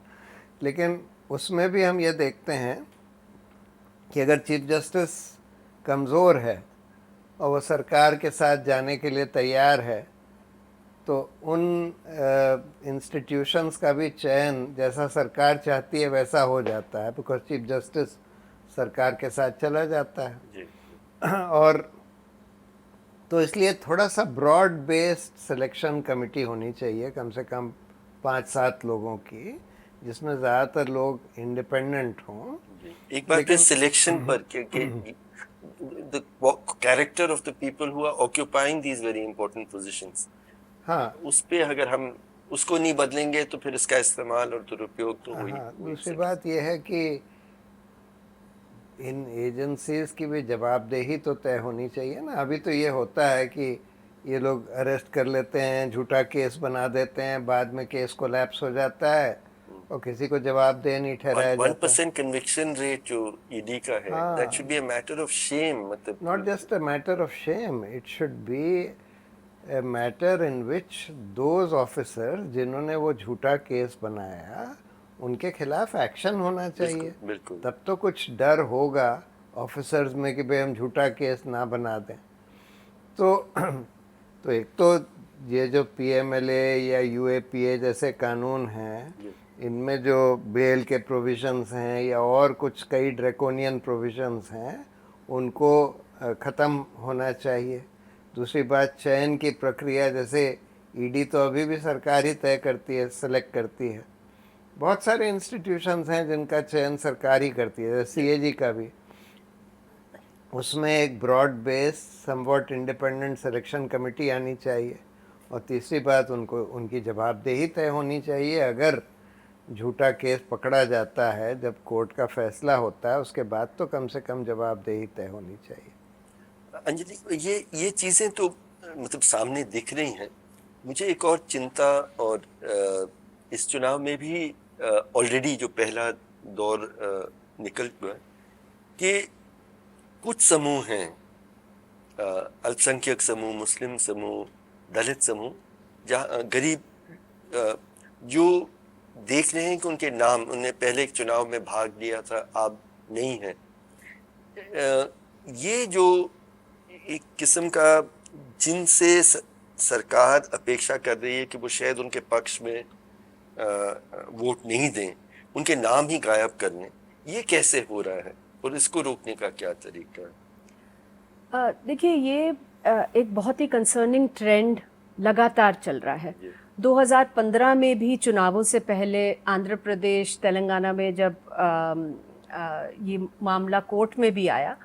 B: लेकिन उसमें भी हम ये देखते हैं कि अगर चीफ जस्टिस कमज़ोर है और वो सरकार के साथ जाने के लिए तैयार है, तो उन इंस्टीट्यूशंस का भी चयन जैसा सरकार चाहती है वैसा हो जाता है, बिकॉज चीफ जस्टिस सरकार के साथ चला जाता है। और तो इसलिए थोड़ा सा ब्रॉड बेस्ड सिलेक्शन कमेटी होनी चाहिए, कम से कम 5-7 लोगों की, जिसमें ज़्यादातर लोग इंडिपेंडेंट हों।
A: एक बार फिर सिलेक्शन पर the character of the people who are occupying these very important positions,
B: हाँ,
A: उस पे अगर हम उसको नहीं बदलेंगे तो फिर इसका इस्तेमाल और दुरुपयोग तो
B: हाँ, दूसरी बात यह है कि इन एजेंसीज की भी जवाबदेही तो तय होनी चाहिए ना। अभी तो ये होता है कि ये लोग अरेस्ट कर लेते हैं, झूठा केस बना देते हैं, बाद में केस कोलैप्स हो जाता है और किसी को जवाबदेह नहीं ठहराया जाता।
A: 1% कन्विक्शन रेट जो ईडी का है, that should be a matter of shame, मतलब
B: not just a matter of shame, it should be a matter in which those officers जिन्होंने वो झूठा केस बनाया, उनके खिलाफ एक्शन होना चाहिए।
A: बिल्कुल।
B: तब तो कुछ डर होगा ऑफिसर्स में कि भाई हम झूठा केस ना बना दें। तो एक तो ये जो पीएमएलए या यूएपीए जैसे कानून हैं, इनमें जो बेल के प्रोविजंस हैं या और कुछ कई ड्रैकोनियन प्रोविजंस हैं, उनको ख़त्म होना चाहिए। दूसरी बात, चयन की प्रक्रिया, जैसे ईडी तो अभी भी सरकार ही तय करती है, सेलेक्ट करती है। बहुत सारे इंस्टीट्यूशंस हैं जिनका चयन सरकार ही करती है, जैसे सीएजी का भी। उसमें एक broad base somewhat independent selection committee आनी चाहिए। और तीसरी बात, उनको उनकी जवाबदेही तय होनी चाहिए। अगर झूठा केस पकड़ा जाता है, जब कोर्ट का फैसला होता है, उसके बाद तो कम से कम जवाबदेही तय होनी चाहिए।
A: अंजलि, ये चीज़ें तो मतलब सामने दिख रही हैं। मुझे एक और चिंता, और इस चुनाव में भी ऑलरेडी जो पहला दौर निकल चुका है कि कुछ समूह हैं, अल्पसंख्यक समूह, मुस्लिम समूह, दलित समूह, जहाँ गरीब जो देख रहे हैं कि उनके नाम, उन्हें पहले एक चुनाव में भाग लिया था, अब नहीं है। ये जो एक किस्म का जिनसे सरकार अपेक्षा कर रही है कि वो शायद उनके पक्ष में वोट नहीं दें, उनके नाम ही गायब कर लें, ये कैसे हो रहा है और इसको रोकने का क्या तरीका है?
C: देखिए, ये एक बहुत ही कंसर्निंग ट्रेंड लगातार चल रहा है। 2015 में भी चुनावों से पहले आंध्र प्रदेश, तेलंगाना में जब ये मामला कोर्ट में भी आया,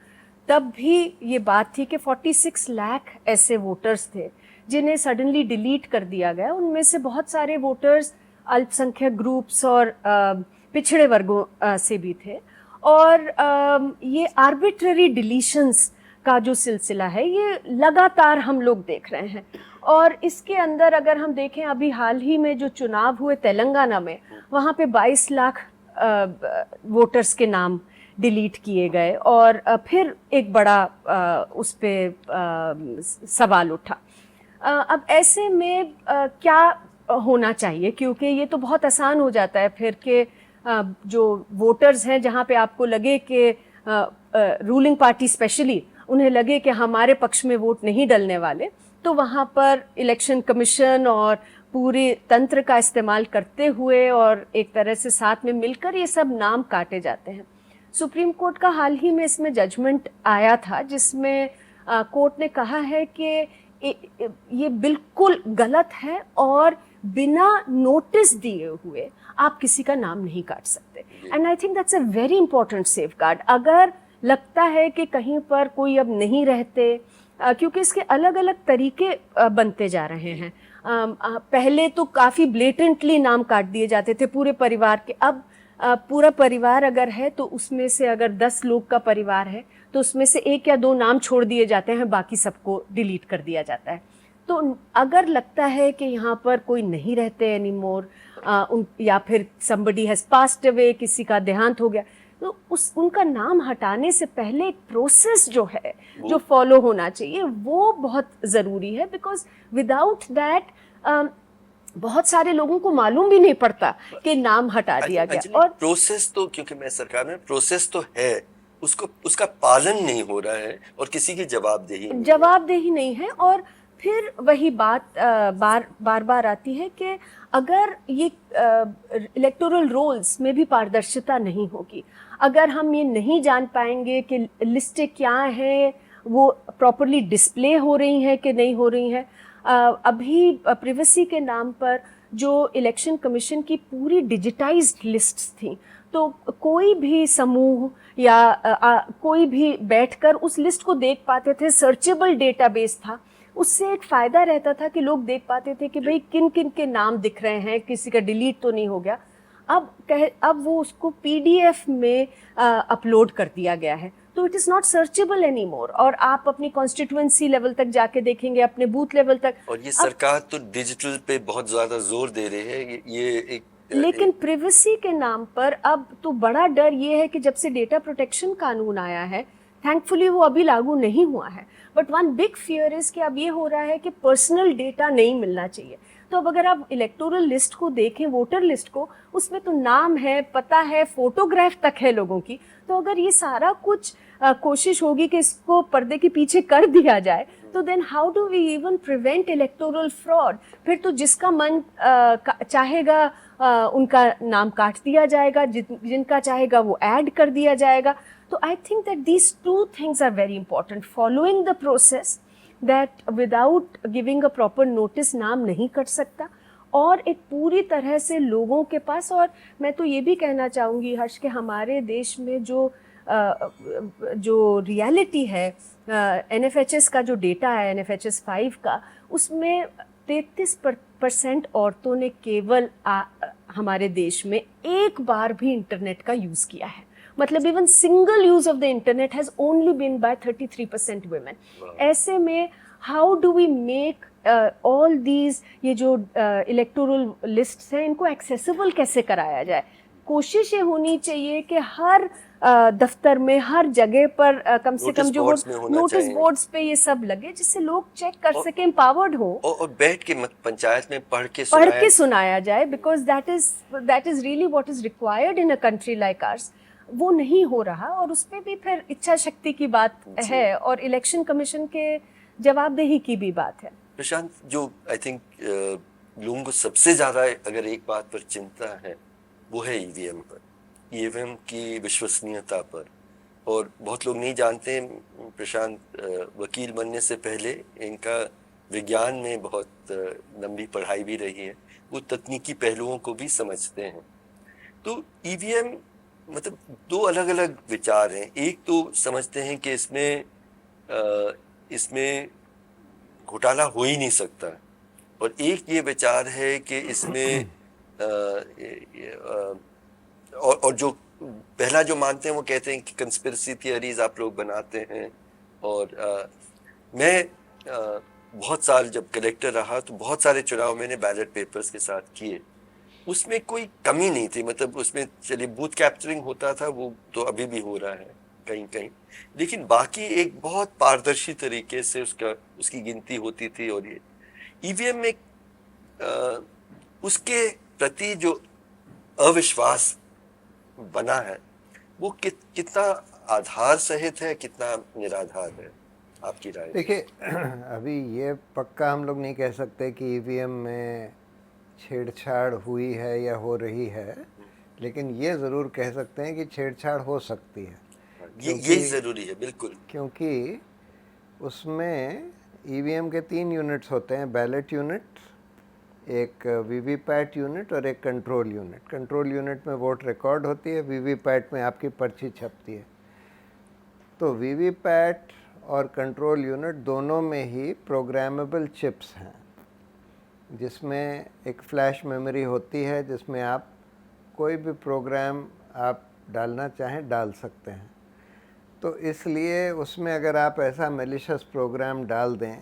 C: तब भी ये बात थी कि 46 लाख ऐसे वोटर्स थे जिन्हें सडनली डिलीट कर दिया गया। उनमें से बहुत सारे वोटर्स अल्पसंख्यक ग्रुप्स और पिछड़े वर्गों से भी थे। और ये आर्बिट्ररी डिलीशंस का जो सिलसिला है, ये लगातार हम लोग देख रहे हैं। और इसके अंदर अगर हम देखें, अभी हाल ही में जो चुनाव हुए तेलंगाना में, वहाँ पे 22 लाख वोटर्स के नाम डिलीट किए गए। और फिर एक बड़ा उस पर सवाल उठा। अब ऐसे में क्या होना चाहिए, क्योंकि ये तो बहुत आसान हो जाता है फिर के जो वोटर्स हैं, जहाँ पे आपको लगे कि रूलिंग पार्टी स्पेशली उन्हें लगे कि हमारे पक्ष में वोट नहीं डलने वाले, तो वहाँ पर इलेक्शन कमीशन और पूरे तंत्र का इस्तेमाल करते हुए और एक तरह से साथ में मिलकर ये सब नाम काटे जाते हैं। सुप्रीम कोर्ट का हाल ही में इसमें जजमेंट आया था, जिसमें कोर्ट ने कहा है कि ये बिल्कुल गलत है और बिना नोटिस दिए हुए आप किसी का नाम नहीं काट सकते। And I think that's a very important safeguard. अगर लगता है कि कहीं पर कोई अब नहीं रहते, क्योंकि इसके अलग अलग तरीके बनते जा रहे हैं। पहले तो काफ़ी ब्लेटेंटली नाम काट दिए जाते थे पूरे परिवार के। अब पूरा परिवार अगर है तो उसमें से अगर 10 लोग का परिवार है तो उसमें से 1 या 2 नाम छोड़ दिए जाते हैं, बाकी सबको डिलीट कर दिया जाता है। तो अगर लगता है कि यहाँ पर कोई नहीं रहते एनीमोर, या फिर somebody has passed away, किसी का देहांत हो गया, तो उनका नाम हटाने से पहले एक प्रोसेस जो है, जो फॉलो होना चाहिए, वो बहुत ज़रूरी है। बिकॉज विदाउट दैट बहुत सारे लोगों को मालूम भी नहीं पड़ता कि नाम हटा दिया गया। और
A: प्रोसेस तो, क्योंकि मैं सरकार में, प्रोसेस तो है, उसका पालन नहीं हो रहा है और किसी की जवाबदेही नहीं है। और फिर वही बात बार बार आती है कि अगर ये इलेक्टोरल रोल्स में भी पारदर्शिता नहीं होगी, अगर हम ये नहीं जान पाएंगे कि लिस्टें क्या हैं, वो प्रॉपरली डिस्प्ले हो रही हैं कि नहीं हो रही हैं। अभी प्रिवेसी के नाम पर जो इलेक्शन कमीशन की पूरी डिजिटाइज्ड लिस्ट्स थी, तो कोई भी समूह या कोई भी बैठकर उस लिस्ट को देख पाते थे। सर्चेबल डेटाबेस था, उससे एक फ़ायदा रहता था कि लोग देख पाते थे कि भाई किन किन के नाम दिख रहे हैं, किसी का डिलीट तो नहीं हो गया। अब वो उसको PDF में अपलोड कर दिया गया है, तो it is not searchable any more. और आप अपनी कॉन्स्टिट्यूएंसी लेवल तक जाके देखेंगे, अपने बूथ लेवल तक। और ये सरकार तो डिजिटल पे बहुत ज़्यादा जोर दे रही है, ये एक
C: लेकिन प्रिवेसी के नाम पर अब तो बड़ा डर ये है कि जब से डेटा प्रोटेक्शन कानून आया है, थैंकफुली वो अभी लागू नहीं हुआ है, but one big fear is कि अब ये हो रहा है कि पर्सनल डेटा नहीं मिलना चाहिए। तो अब अगर आप इलेक्टोरल लिस्ट को देखें, वोटर लिस्ट को, उसमें तो नाम है, पता है, फोटोग्राफ तक है लोगों की। तो अगर ये सारा कुछ कोशिश होगी कि इसको पर्दे के पीछे कर दिया जाए, तो then how do we even prevent electoral fraud? फिर तो जिसका मन चाहेगा उनका नाम काट दिया जाएगा, जिनका चाहेगा वो ऐड कर दिया जाएगा. तो I think that these two things are very important. Following the process, that without giving a proper notice नाम नहीं कट सकता, और एक पूरी तरह से लोगों के पास. और मैं तो ये भी कहना चाहूँगी हर्ष कि हमारे देश में जो रियलिटी है, NFHS का जो डेटा है, NFHS 5 का, उसमें 33% औरतों ने केवल हमारे देश में एक बार भी इंटरनेट का यूज़ किया है. मतलब even single use of the internet has only been by 33% women. ऐसे में how do we make all these, ये जो इलेक्टोरल लिस्ट्स हैं, इनको एक्सेसिबल कैसे कराया जाए? कोशिश ये होनी चाहिए कि हर दफ्तर में, हर जगह पर कम से कम जो नोटिस बोर्ड्स पे ये सब लगे, जिससे लोग चेक कर सके, एम्पावर्ड हो,
A: और बैठ के पंचायत में पढ़ के
C: सुनाया जाए. Because that is really what is required in a country like ours. वो नहीं हो रहा, और उस पर भी फिर इच्छा शक्ति की बात है, और इलेक्शन कमीशन के जवाबदेही की भी बात है.
A: प्रशांत, जो आई थिंक लोगों को सबसे ज्यादा अगर एक बात पर चिंता है वो है ईवीएम पर, ईवीएम की विश्वसनीयता पर. और बहुत लोग नहीं जानते हैं, प्रशांत वकील बनने से पहले इनका विज्ञान में बहुत लंबी पढ़ाई भी रही है, वो तकनीकी पहलुओं को भी समझते हैं. तो ईवीएम मतलब दो अलग अलग विचार हैं. एक तो समझते हैं कि इसमें घोटाला हो ही नहीं सकता, और एक ये विचार है कि इसमें और जो पहला जो मानते हैं वो कहते हैं कि कंस्पिरेसी थियरीज आप लोग बनाते हैं. और मैं बहुत साल जब कलेक्टर रहा तो बहुत सारे चुनाव मैंने बैलेट पेपर्स के साथ किए. उसमें कोई कमी नहीं थी. मतलब उसमें चलिए बूथ कैप्चरिंग होता था, वो तो अभी भी हो रहा है कहीं कहीं, लेकिन बाकी एक बहुत पारदर्शी तरीके से उसकी गिनती होती थी. और ये ईवीएम में उसके प्रति जो अविश्वास बना है वो कितना आधार सहित है, कितना निराधार है, आपकी राय?
B: देखिए, अभी ये पक्का हम लोग नहीं कह सकते कि ईवीएम में छेड़छाड़ हुई है या हो रही है, लेकिन ये ज़रूर कह सकते हैं कि छेड़छाड़ हो सकती है.
A: ये ज़रूरी है, बिल्कुल.
B: क्योंकि उसमें ईवीएम के 3 यूनिट्स होते हैं, बैलेट यूनिट, एक वीवीपैट यूनिट और एक कंट्रोल यूनिट. कंट्रोल यूनिट में वोट रिकॉर्ड होती है, वीवीपैट में आपकी पर्ची छपती है. तो वीवीपैट और कंट्रोल यूनिट दोनों में ही प्रोग्रामेबल चिप्स हैं, जिसमें एक फ्लैश मेमोरी होती है, जिसमें आप कोई भी प्रोग्राम आप डालना चाहें डाल सकते हैं. तो इसलिए उसमें अगर आप ऐसा मेलिशियस प्रोग्राम डाल दें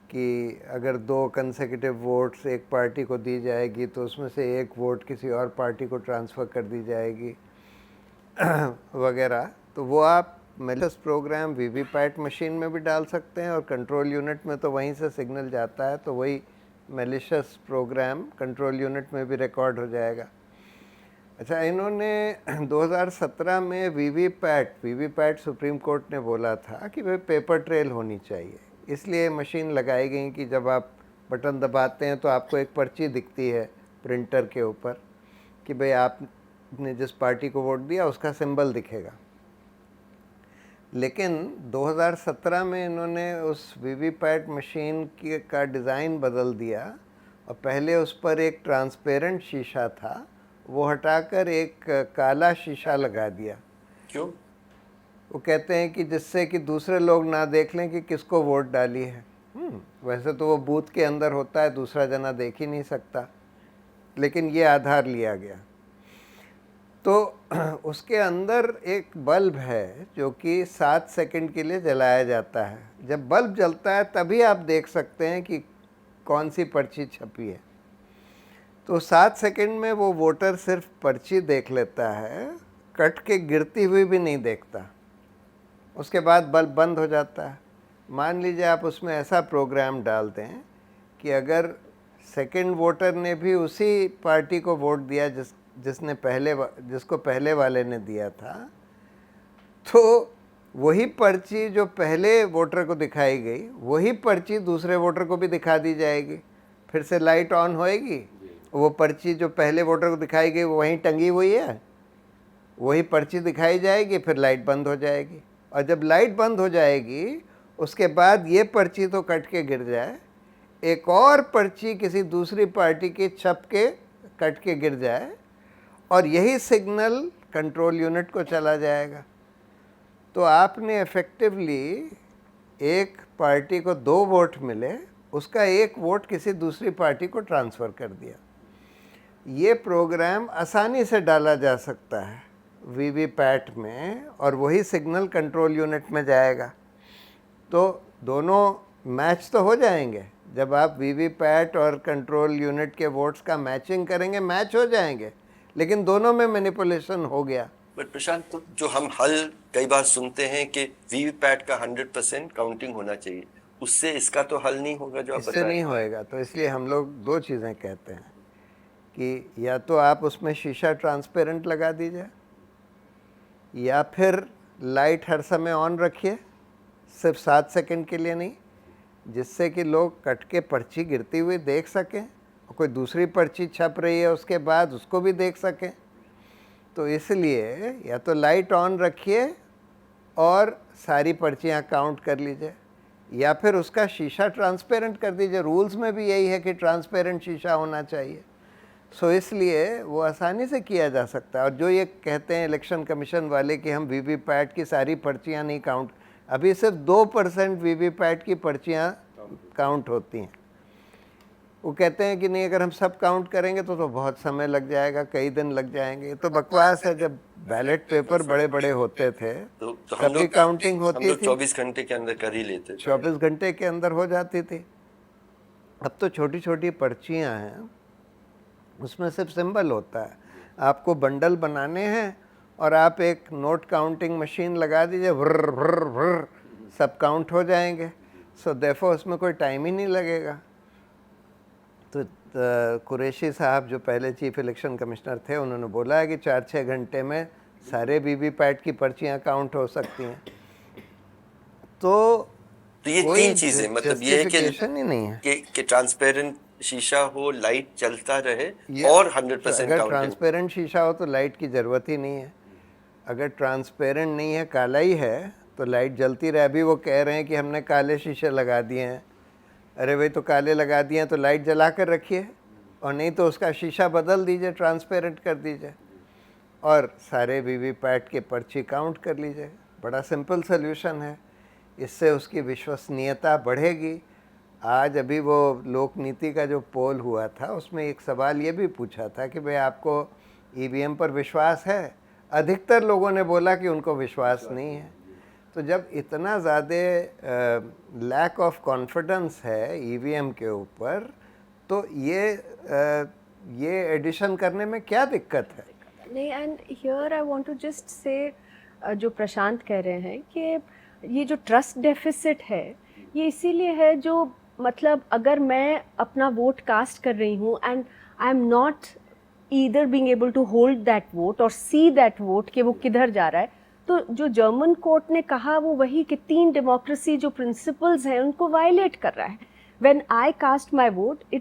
B: कि अगर 2 कंसेक्यूटिव वोट्स एक पार्टी को दी जाएगी तो उसमें से एक वोट किसी और पार्टी को ट्रांसफ़र कर दी जाएगी वगैरह, तो वो आप मेलिशियस प्रोग्राम वीवीपैट मशीन में भी डाल सकते हैं, और कंट्रोल यूनिट में तो वहीं से सिग्नल जाता है, तो वही मेलिशियस प्रोग्राम कंट्रोल यूनिट में भी रिकॉर्ड हो जाएगा. अच्छा, इन्होंने 2017 में वीवीपैट सुप्रीम कोर्ट ने बोला था कि भाई पेपर ट्रेल होनी चाहिए, इसलिए मशीन लगाई गई कि जब आप बटन दबाते हैं तो आपको एक पर्ची दिखती है प्रिंटर के ऊपर कि भाई आपने जिस पार्टी को वोट दिया उसका सिंबल दिखेगा. लेकिन 2017 में इन्होंने उस वीवीपैट मशीन का डिज़ाइन बदल दिया, और पहले उस पर एक ट्रांसपेरेंट शीशा था, वो हटाकर एक काला शीशा लगा दिया.
A: क्यों?
B: वो कहते हैं कि जिससे कि दूसरे लोग ना देख लें कि किसको वोट डाली है. वैसे तो वो बूथ के अंदर होता है, दूसरा जना देख ही नहीं सकता, लेकिन ये आधार लिया गया. तो उसके अंदर एक बल्ब है जो कि 7 सेकंड के लिए जलाया जाता है. जब बल्ब जलता है तभी आप देख सकते हैं कि कौन सी पर्ची छपी है. तो 7 सेकंड में वो वोटर सिर्फ पर्ची देख लेता है, कट के गिरती हुई भी नहीं देखता. उसके बाद बल्ब बंद हो जाता है. मान लीजिए आप उसमें ऐसा प्रोग्राम डाल दें कि अगर सेकंड वोटर ने भी उसी पार्टी को वोट दिया जिसको पहले वाले ने दिया था, तो वही पर्ची जो पहले वोटर को दिखाई गई वही पर्ची दूसरे वोटर को भी दिखा दी जाएगी, फिर से लाइट ऑन होएगी। वो पर्ची जो पहले वोटर को दिखाई गई वो वहीं टंगी हुई है, वही पर्ची दिखाई जाएगी, फिर लाइट बंद हो जाएगी। और जब लाइट बंद हो जाएगी उसके बाद ये पर्ची तो कट के गिर जाए, एक और पर्ची किसी दूसरी पार्टी की छप के कट के गिर जाए और यही सिग्नल कंट्रोल यूनिट को चला जाएगा। तो आपने इफेक्टिवली एक पार्टी को 2 वोट मिले, उसका 1 वोट किसी दूसरी पार्टी को ट्रांसफ़र कर दिया। ये प्रोग्राम आसानी से डाला जा सकता है वीवीपैट में और वही सिग्नल कंट्रोल यूनिट में जाएगा। तो दोनों मैच तो हो जाएंगे। जब आप वीवीपैट और कंट्रोल यूनिट के वोट्स का मैचिंग करेंगे, मैच हो जाएंगे, लेकिन दोनों में मैनिपुलेशन हो गया।
A: बट प्रशांत, तो जो हम हल कई बार सुनते हैं कि वीवीपैट का 100% काउंटिंग होना चाहिए, उससे इसका तो हल नहीं होगा जो आप
B: इससे
A: बता रहे
B: नहीं
A: हैं।
B: होएगा। तो इसलिए हम लोग 2 चीज़ें कहते हैं कि या तो आप उसमें शीशा ट्रांसपेरेंट लगा दीजिए या फिर लाइट हर समय ऑन रखिए, सिर्फ 7 सेकंड के लिए नहीं, जिससे कि लोग कट के पर्ची गिरती हुई देख सकें और कोई दूसरी पर्ची छप रही है उसके बाद उसको भी देख सकें। तो इसलिए या तो लाइट ऑन रखिए और सारी पर्चियाँ काउंट कर लीजिए, या फिर उसका शीशा ट्रांसपेरेंट कर दीजिए। रूल्स में भी यही है कि ट्रांसपेरेंट शीशा होना चाहिए। सो इसलिए वो आसानी से किया जा सकता है। और जो ये कहते हैं इलेक्शन कमीशन वाले कि हम वीवीपैट की सारी पर्चियाँ नहीं काउंट, अभी सिर्फ 2% वीवीपैट की पर्चियाँ काउंट होती हैं। वो कहते हैं कि नहीं, अगर हम सब काउंट करेंगे तो बहुत समय लग जाएगा, कई दिन लग जाएंगे। तो बकवास है। जब बैलेट पेपर बड़े बड़े होते थे
A: तो
B: तब
A: हम
B: भी
A: लोग
B: काउंटिंग होती थी,
A: 24 घंटे के अंदर कर ही लेते थे।
B: 24 घंटे के अंदर हो जाती थी। अब तो छोटी छोटी पर्चियाँ हैं, उसमें सिर्फ सिंबल होता है। आपको बंडल बनाने हैं और आप एक नोट काउंटिंग मशीन लगा दीजिए, व्र व्र व्र सब काउंट हो जाएंगे। सो देफो उसमें कोई टाइम ही नहीं लगेगा। तो कुरैशी साहब जो पहले चीफ इलेक्शन कमिश्नर थे, उन्होंने बोला है कि 4-6 घंटे में सारे वीवीपैट की पर्चियाँ काउंट हो सकती हैं। तो
A: ये
B: कोई
A: 3 चीजें, मतलब ये है
B: justification ही नहीं है।
A: कि ट्रांसपेरेंट शीशा हो, लाइट चलता रहे
B: ये
A: और 100%
B: अगर
A: काउंटिंग।
B: ट्रांसपेरेंट शीशा हो तो लाइट की ज़रूरत ही नहीं है। अगर ट्रांसपेरेंट नहीं है, काला ही है, तो लाइट जलती रहे। अभी वो कह रहे हैं कि हमने काले शीशे लगा दिए हैं। अरे भाई, तो काले लगा दिए हैं तो लाइट जला कर रखिए, और नहीं तो उसका शीशा बदल दीजिए, ट्रांसपेरेंट कर दीजिए और सारे वीवीपैट के पर्ची काउंट कर लीजिए। बड़ा सिंपल सोल्यूशन है। इससे उसकी विश्वसनीयता बढ़ेगी। आज अभी वो लोक नीति का जो पोल हुआ था उसमें एक सवाल ये भी पूछा था कि भाई आपको ईवीएम पर विश्वास है? अधिकतर लोगों ने बोला कि उनको विश्वास नहीं है। तो जब इतना ज़्यादा लैक ऑफ कॉन्फिडेंस है ईवीएम के ऊपर, तो ये एडिशन करने में क्या दिक्कत है?
C: नहीं, and here I want to just say जो प्रशांत कह रहे हैं कि ये जो ट्रस्ट डेफिसिट है, ये इसीलिए है जो मतलब अगर मैं अपना वोट कास्ट कर रही हूँ and I am not either being able to hold that vote और सी दैट वोट कि वो किधर जा रहा है, तो जो जर्मन कोर्ट ने कहा वो वही कि 3 डेमोक्रेसी जो प्रिंसिपल्स हैं उनको वायलेट कर रहा है। When I cast my vote, I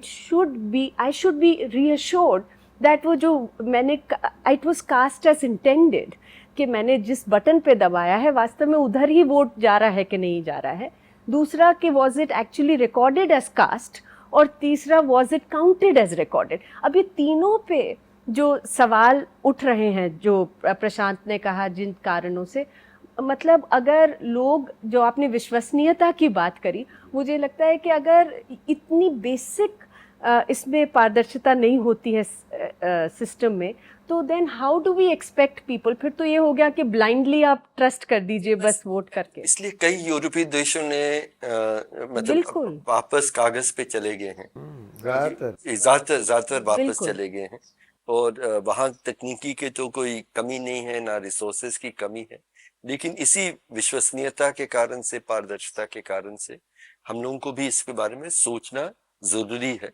C: should be reassured that वो जो मैंने it was cast as intended, कि मैंने जिस बटन पे दबाया है वास्तव में उधर ही वोट जा रहा है कि नहीं जा रहा है। दूसरा कि was it actually recorded as cast, और तीसरा was it counted as recorded. अब ये तीनों पे जो सवाल उठ रहे हैं, जो प्रशांत ने कहा जिन कारणों से, मतलब अगर लोग, जो आपने विश्वसनीयता की बात करी, मुझे लगता है कि अगर इतनी बेसिक इसमें पारदर्शिता नहीं होती है सिस्टम में, तो then how do we expect people? फिर तो ये हो गया कि ब्लाइंडली आप ट्रस्ट कर दीजिए बस वोट करके।
A: इसलिए कई यूरोपीय देशों ने मतलब
C: बिल्कुल।
A: वापस कागज पे चले गए हैं। ज्यादातर वापस
C: बिल्कुल।
A: चले गए हैं। और वहाँ तकनीकी के तो कोई कमी नहीं है, ना रिसोर्सेज की कमी है, लेकिन इसी विश्वसनीयता के कारण से, पारदर्शिता के कारण से हम लोगों को भी इसके बारे में सोचना जरूरी है।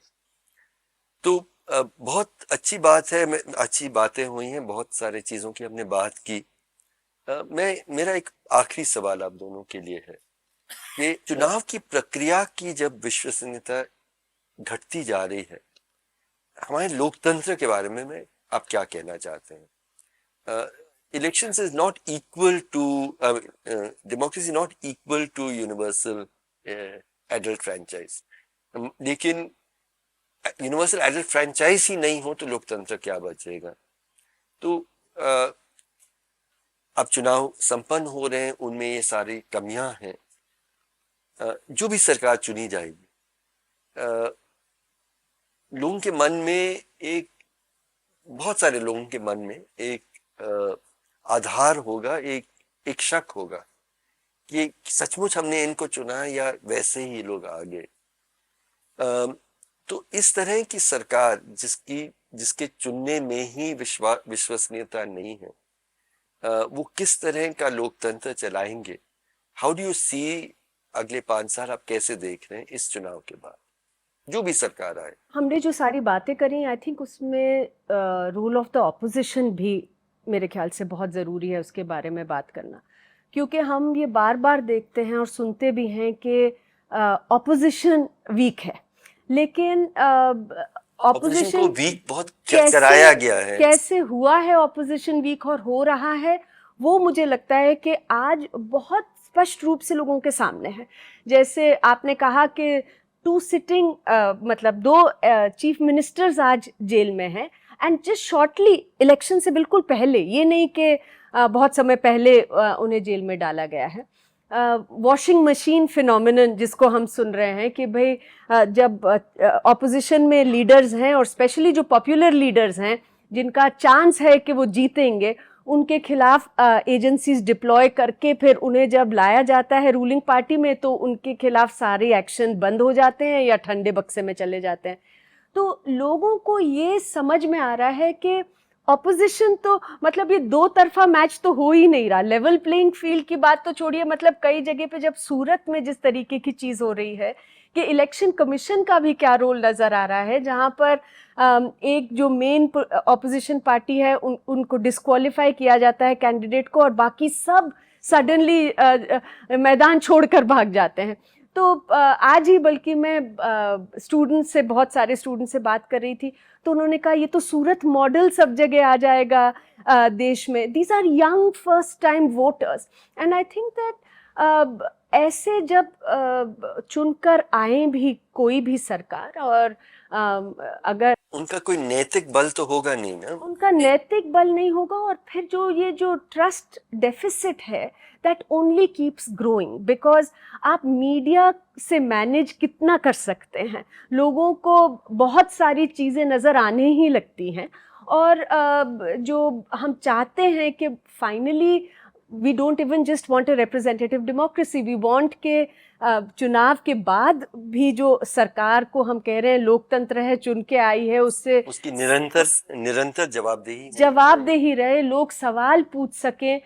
A: तो बहुत अच्छी बात है, अच्छी बातें हुई हैं, बहुत सारे चीज़ों की हमने बात की। मेरा एक आखिरी सवाल आप दोनों के लिए है कि चुनाव की प्रक्रिया की जब विश्वसनीयता घटती जा रही है, हमारे लोकतंत्र के बारे में आप क्या कहना चाहते हैं? Elections is not equal to democracy is not equal to universal adult franchise. लेकिन यूनिवर्सल एडल्ट फ्रेंचाइज ही नहीं हो तो लोकतंत्र क्या बचेगा? तो अब चुनाव संपन्न हो रहे हैं, उनमें ये सारी कमियां हैं। जो भी सरकार चुनी जाएगी, लोगों के मन में एक, बहुत सारे लोगों के मन में एक आधार होगा, एक शक होगा कि सचमुच हमने इनको चुना या वैसे ही लोग आ गए। तो इस तरह की सरकार जिसके चुनने में ही विश्वसनीयता नहीं है, वो किस तरह का लोकतंत्र चलाएंगे? हाउ डू यू सी अगले 5 साल आप कैसे देख रहे हैं इस चुनाव के बाद, जो भी सरकार आए?
C: हमने जो सारी बातें करी, आई थिंक उसमें रोल ऑफ द ऑपोजिशन भी मेरे ख्याल से बहुत ज़रूरी है उसके बारे में बात करना, क्योंकि हम ये बार बार देखते हैं और सुनते भी हैं कि ऑपोजिशन वीक है, लेकिन
A: ऑपोजिशन को वीक बहुत कराया गया है।
C: कैसे हुआ है ऑपोजिशन वीक और हो रहा है, वो मुझे लगता है कि आज बहुत स्पष्ट रूप से लोगों के सामने है। जैसे आपने कहा कि 2 सिटिंग मतलब 2 चीफ मिनिस्टर्स आज जेल में हैं, एंड जस्ट शॉर्टली इलेक्शन से बिल्कुल पहले, ये नहीं कि बहुत समय पहले उन्हें जेल में डाला गया है। वॉशिंग मशीन फिनोमिनन जिसको हम सुन रहे हैं कि भाई जब ऑपोजिशन में लीडर्स हैं और स्पेशली जो पॉपुलर लीडर्स हैं जिनका चांस है कि वो जीतेंगे, उनके खिलाफ एजेंसीज डिप्लॉय करके फिर उन्हें जब लाया जाता है रूलिंग पार्टी में, तो उनके खिलाफ सारे एक्शन बंद हो जाते हैं या ठंडे बक्से में चले जाते हैं। तो लोगों को ये समझ में आ रहा है कि ऑपोजिशन तो मतलब ये 2 तरफा मैच तो हो ही नहीं रहा। लेवल प्लेइंग फील्ड की बात तो छोड़िए, मतलब कई जगह पे जब सूरत में जिस तरीके की चीज हो रही है कि इलेक्शन कमीशन का भी क्या रोल नजर आ रहा है, जहां पर एक जो मेन ऑपोजिशन पार्टी है उनको डिस्क्वालीफाई किया जाता है कैंडिडेट को, और बाकी सब सडनली मैदान छोड़कर भाग जाते हैं। तो आज ही बल्कि मैं स्टूडेंट से, बहुत सारे स्टूडेंट से बात कर रही थी, तो उन्होंने कहा ये तो सूरत मॉडल सब जगह आ जाएगा देश में। These are young first time voters, and I think that ऐसे जब चुनकर आए भी कोई भी सरकार, और अगर
A: उनका कोई नैतिक बल तो होगा नहीं ना,
C: उनका नैतिक बल नहीं होगा, और फिर ये जो ट्रस्ट डेफिसिट है that only keeps growing, because आप मीडिया से मैनेज कितना कर सकते हैं, लोगों को बहुत सारी चीज़ें नज़र आने ही लगती हैं, और जो हम चाहते हैं कि finally we don't even just want a representative democracy, we want के चुनाव के बाद भी जो सरकार को हम कह रहे हैं लोकतंत्र है, चुन के आई है, उससे
A: उसकी निरंतर
C: जवाबदेही रहे, लोग सवाल पूछ सकें।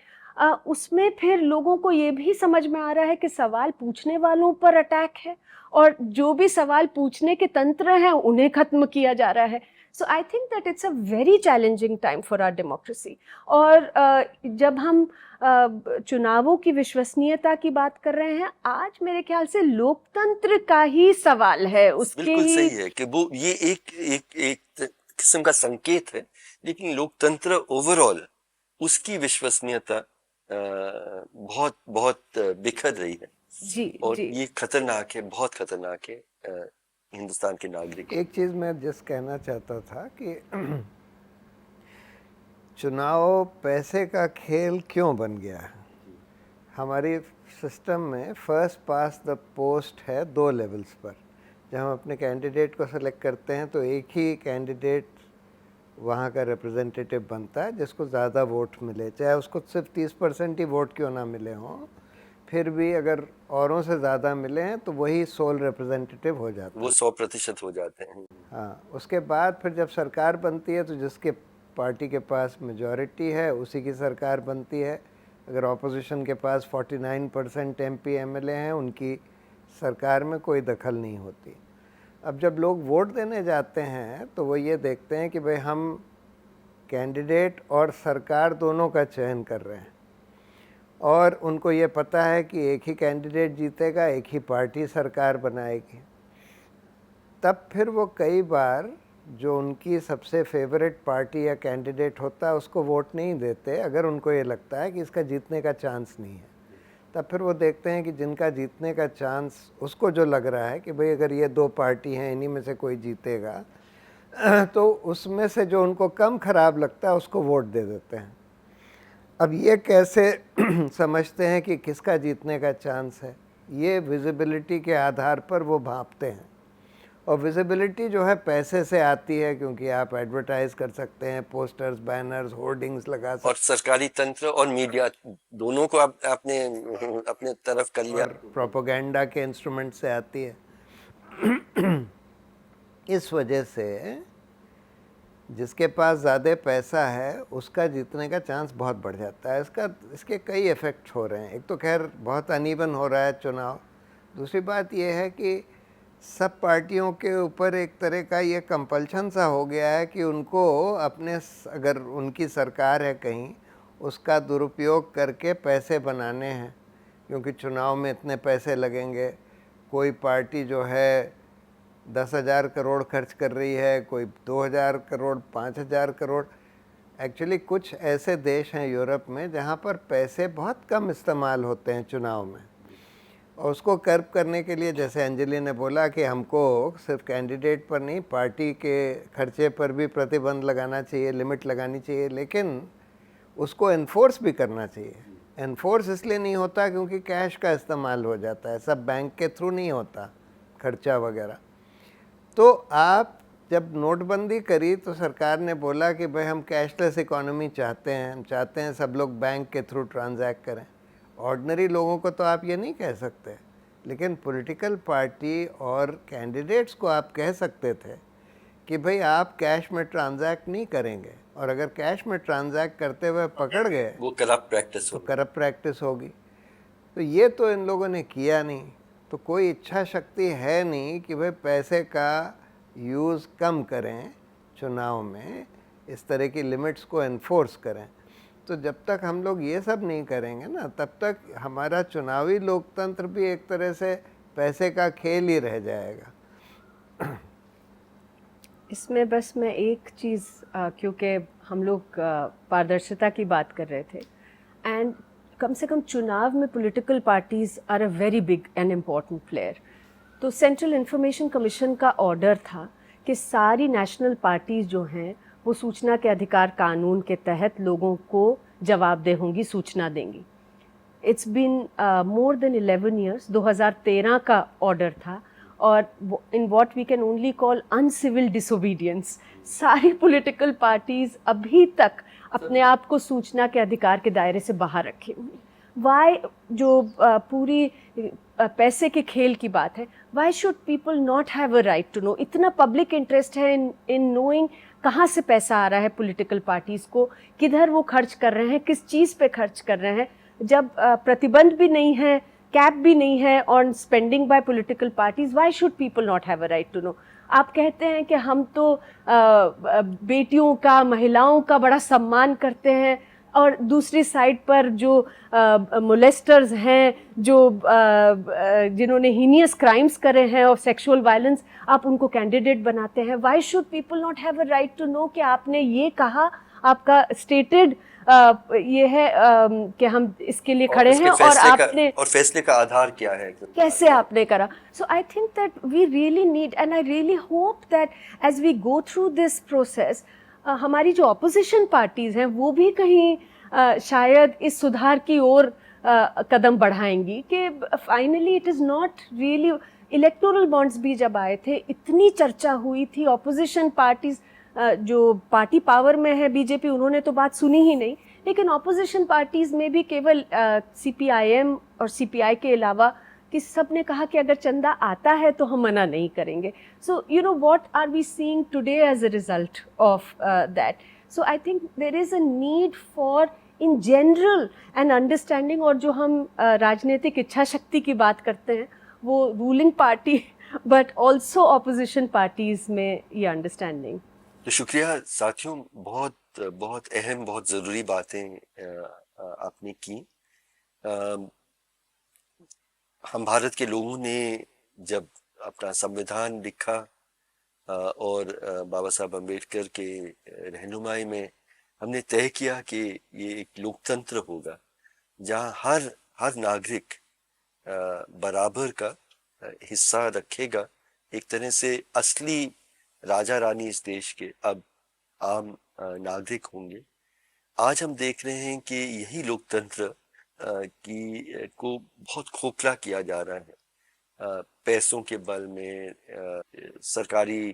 C: उसमें फिर लोगों को ये भी समझ में आ रहा है कि सवाल पूछने वालों पर अटैक है, और जो भी सवाल पूछने के तंत्र हैं उन्हें खत्म किया जा रहा है। So I think that it's a very challenging time for our democracy. और जब हम चुनावों की विश्वसनीयता की बात कर रहे हैं, आज मेरे ख्याल से लोकतंत्र का ही सवाल है। उसके
A: बिल्कुल सही है कि वो ये एक किस्म का संकेत है, लेकिन लोकतंत्र ओवरऑल उसकी विश्वसनीयता बहुत बहुत बिखर रही है
C: जी,
A: और
C: जी।
A: ये खतरनाक है, बहुत खतरनाक है हिंदुस्तान के नागरिक।
B: एक चीज़ मैं जिस कहना चाहता था कि चुनाव पैसे का खेल क्यों बन गया है। हमारी सिस्टम में फर्स्ट पास द पोस्ट है 2 लेवल्स पर। जब हम अपने कैंडिडेट को सेलेक्ट करते हैं तो एक ही कैंडिडेट वहाँ का रिप्रेजेंटेटिव बनता है जिसको ज़्यादा वोट मिले, चाहे उसको सिर्फ 30% ही वोट क्यों ना मिले हों, फिर भी अगर औरों से ज़्यादा मिले हैं तो वही सोल रिप्रेजेंटेटिव हो जाता है,
A: वो 100% हो जाते हैं।
B: हाँ, उसके बाद फिर जब सरकार बनती है तो जिसके पार्टी के पास मेजॉरिटी है उसी की सरकार बनती है। अगर ऑपोजिशन के पास 49% MP MLA हैं, उनकी सरकार में कोई दखल नहीं होती। अब जब लोग वोट देने जाते हैं तो वो ये देखते हैं कि भाई हम कैंडिडेट और सरकार दोनों का चयन कर रहे हैं। और उनको ये पता है कि एक ही कैंडिडेट जीतेगा, एक ही पार्टी सरकार बनाएगी, तब फिर वो कई बार जो उनकी सबसे फेवरेट पार्टी या कैंडिडेट होता है उसको वोट नहीं देते, अगर उनको ये लगता है कि इसका जीतने का चांस नहीं है। तब फिर वो देखते हैं कि जिनका जीतने का चांस उसको जो लग रहा है कि भाई अगर ये दो पार्टी हैं, इन्हीं में से कोई जीतेगा, तो उसमें से जो उनको कम खराब लगता है उसको वोट दे देते हैं। अब ये कैसे समझते हैं कि किसका जीतने का चांस है? ये विजिबिलिटी के आधार पर वो भांपते हैं, और विजिबिलिटी जो है पैसे से आती है, क्योंकि आप एडवर्टाइज कर सकते हैं, पोस्टर्स, बैनर्स, होर्डिंग्स लगा सकते
A: और सरकारी तंत्र और मीडिया दोनों को आपने अपने तरफ कर लिया।
B: हैं, और प्रोपेगेंडा के इंस्ट्रूमेंट से आती है। इस वजह से जिसके पास ज़्यादा पैसा है उसका जीतने का चांस बहुत बढ़ जाता है। इसके कई इफ़ेक्ट हो रहे हैं। एक तो खैर बहुत अनइवन हो रहा है चुनाव। दूसरी बात यह है कि सब पार्टियों के ऊपर एक तरह का ये कंपल्शन सा हो गया है कि उनको अपने, अगर उनकी सरकार है कहीं, उसका दुरुपयोग करके पैसे बनाने हैं, क्योंकि चुनाव में इतने पैसे लगेंगे। कोई पार्टी जो है 10,000 करोड़ खर्च कर रही है, कोई 2,000 करोड़, 5,000 करोड़। एक्चुअली कुछ ऐसे देश हैं यूरोप में जहाँ पर पैसे बहुत कम इस्तेमाल होते हैं चुनाव में, और उसको कर्व करने के लिए, जैसे अंजलि ने बोला कि हमको सिर्फ कैंडिडेट पर नहीं, पार्टी के खर्चे पर भी प्रतिबंध लगाना चाहिए, लिमिट लगानी चाहिए, लेकिन उसको एनफोर्स भी करना चाहिए। एनफोर्स इसलिए नहीं होता क्योंकि कैश का इस्तेमाल हो जाता है, सब बैंक के थ्रू नहीं होता खर्चा वगैरह। तो आप जब नोटबंदी करी तो सरकार ने बोला कि भाई हम कैशलेस इकोनॉमी चाहते हैं, हम चाहते हैं सब लोग बैंक के थ्रू ट्रांजैक्ट करें। ऑर्डिनरी लोगों को तो आप ये नहीं कह सकते, लेकिन पॉलिटिकल पार्टी और कैंडिडेट्स को आप कह सकते थे कि भाई आप कैश में ट्रांजैक्ट नहीं करेंगे, और अगर कैश में ट्रांजैक्ट करते हुए पकड़ गए
A: वो करप्ट प्रैक्टिस
B: तो करप्ट प्रैक्टिस होगी। तो ये तो इन लोगों ने किया नहीं। तो कोई इच्छा शक्ति है नहीं कि भाई पैसे का यूज़ कम करें, चुनाव में इस तरह की लिमिट्स को एनफोर्स करें। तो जब तक हम लोग ये सब नहीं करेंगे ना, तब तक हमारा चुनावी लोकतंत्र भी एक तरह से पैसे का खेल ही रह जाएगा।
C: इसमें बस मैं एक चीज़, क्योंकि हम लोग पारदर्शिता की बात कर रहे थे, एंड कम से कम चुनाव में political parties are a very big and important player. तो सेंट्रल इंफॉर्मेशन कमीशन का ऑर्डर था कि सारी नेशनल पार्टीज़ जो हैं वो सूचना के अधिकार कानून के तहत लोगों को जवाबदेह होंगी, सूचना देंगी। It's been more than 11 years. 2013 का ऑर्डर था, और in what we can only call uncivil disobedience, सारी पॉलिटिकल पार्टीज़ अभी तक अपने आप को सूचना के अधिकार के दायरे से बाहर रखे हुए। वाई, जो पूरी पैसे के खेल की बात है, why should people not have a right to know? इतना पब्लिक इंटरेस्ट है इन नोइंग कहाँ से पैसा आ रहा है पॉलिटिकल पार्टीज़ को, किधर वो खर्च कर रहे हैं, किस चीज़ पे खर्च कर रहे हैं, जब प्रतिबंध भी नहीं है, कैप भी नहीं है on spending by political parties. Why should people not have a right to know? आप कहते हैं कि हम तो बेटियों का, महिलाओं का बड़ा सम्मान करते हैं, और दूसरी साइड पर जो मोलेस्टर्स हैं, जो जिन्होंने हीनियस क्राइम्स करे हैं और सेक्सुअल वायलेंस, आप उनको कैंडिडेट बनाते हैं। Why should people not have a right to know कि आपने ये कहा, आपका स्टेटेड ये है कि हम इसके लिए खड़े हैं, और आपने
A: और फैसले का आधार क्या है,
C: कैसे आपने करा? So I think that we really need, and I really hope that as we go through this process, हमारी जो ऑपोजिशन पार्टीज़ हैं वो भी कहीं शायद इस सुधार की ओर कदम बढ़ाएंगी कि finally it is not really. Electoral bonds भी जब आए थे, इतनी चर्चा हुई थी, ऑपोजिशन पार्टीज़, जो पार्टी पावर में है बीजेपी, उन्होंने तो बात सुनी ही नहीं, लेकिन ऑपोजिशन पार्टीज़ में भी केवल सीपीआईएम और सीपीआई के अलावा कि सब ने कहा कि अगर चंदा आता है तो हम मना नहीं करेंगे। So you know what are we seeing today as a result of that? So I think there is a need for in general an understanding, और जो हम राजनीतिक इच्छा शक्ति की बात करते हैं, वो ruling party but also opposition parties में ये अंडरस्टैंडिंग।
A: तो शुक्रिया साथियों, बहुत बहुत अहम, बहुत ज़रूरी बातें आपने की। अ, हम भारत के लोगों ने जब अपना संविधान लिखा और बाबा साहब अम्बेडकर के रहनुमाई में हमने तय किया कि ये एक लोकतंत्र होगा जहाँ हर हर नागरिक बराबर का हिस्सा रखेगा। एक तरह से असली राजा रानी इस देश के अब आम नागरिक होंगे। आज हम देख रहे हैं कि यही लोकतंत्र की को बहुत खोखला किया जा रहा है पैसों के बल में, सरकारी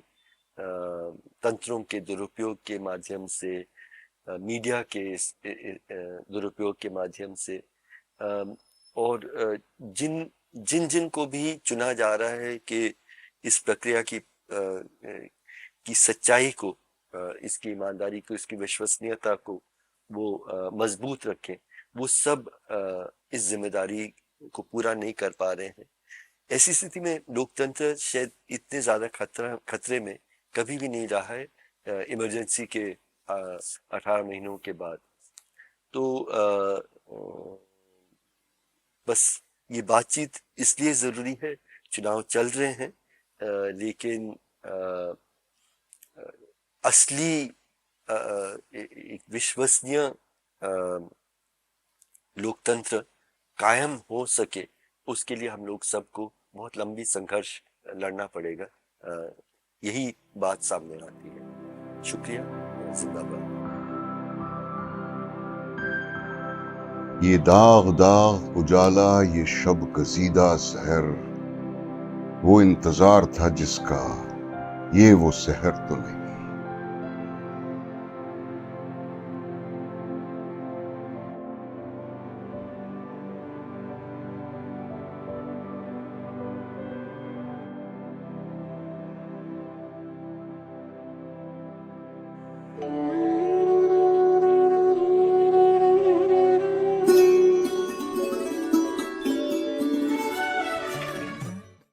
A: तंत्रों के दुरुपयोग के माध्यम से, मीडिया के दुरुपयोग के माध्यम से, और जिन जिन जिन को भी चुना जा रहा है कि इस प्रक्रिया की सच्चाई को, इसकी ईमानदारी को, इसकी विश्वसनीयता को वो मजबूत रखें, वो सब इस जिम्मेदारी को पूरा नहीं कर पा रहे हैं। ऐसी स्थिति में लोकतंत्र शायद इतने ज्यादा खतरे में कभी भी नहीं रहा है इमरजेंसी के 18 महीनों के बाद। तो बस ये बातचीत इसलिए जरूरी है, चुनाव चल रहे हैं, लेकिन असली एक विश्वसनीय लोकतंत्र कायम हो सके उसके लिए हम लोग सबको बहुत लंबी संघर्ष लड़ना पड़ेगा। यही बात सामने आती है। शुक्रिया, जिंदाबाद।
D: ये दाग दाग उजाला, ये शब कसीदा सहर, वो इंतजार था जिसका, ये वो सहर तो नहीं।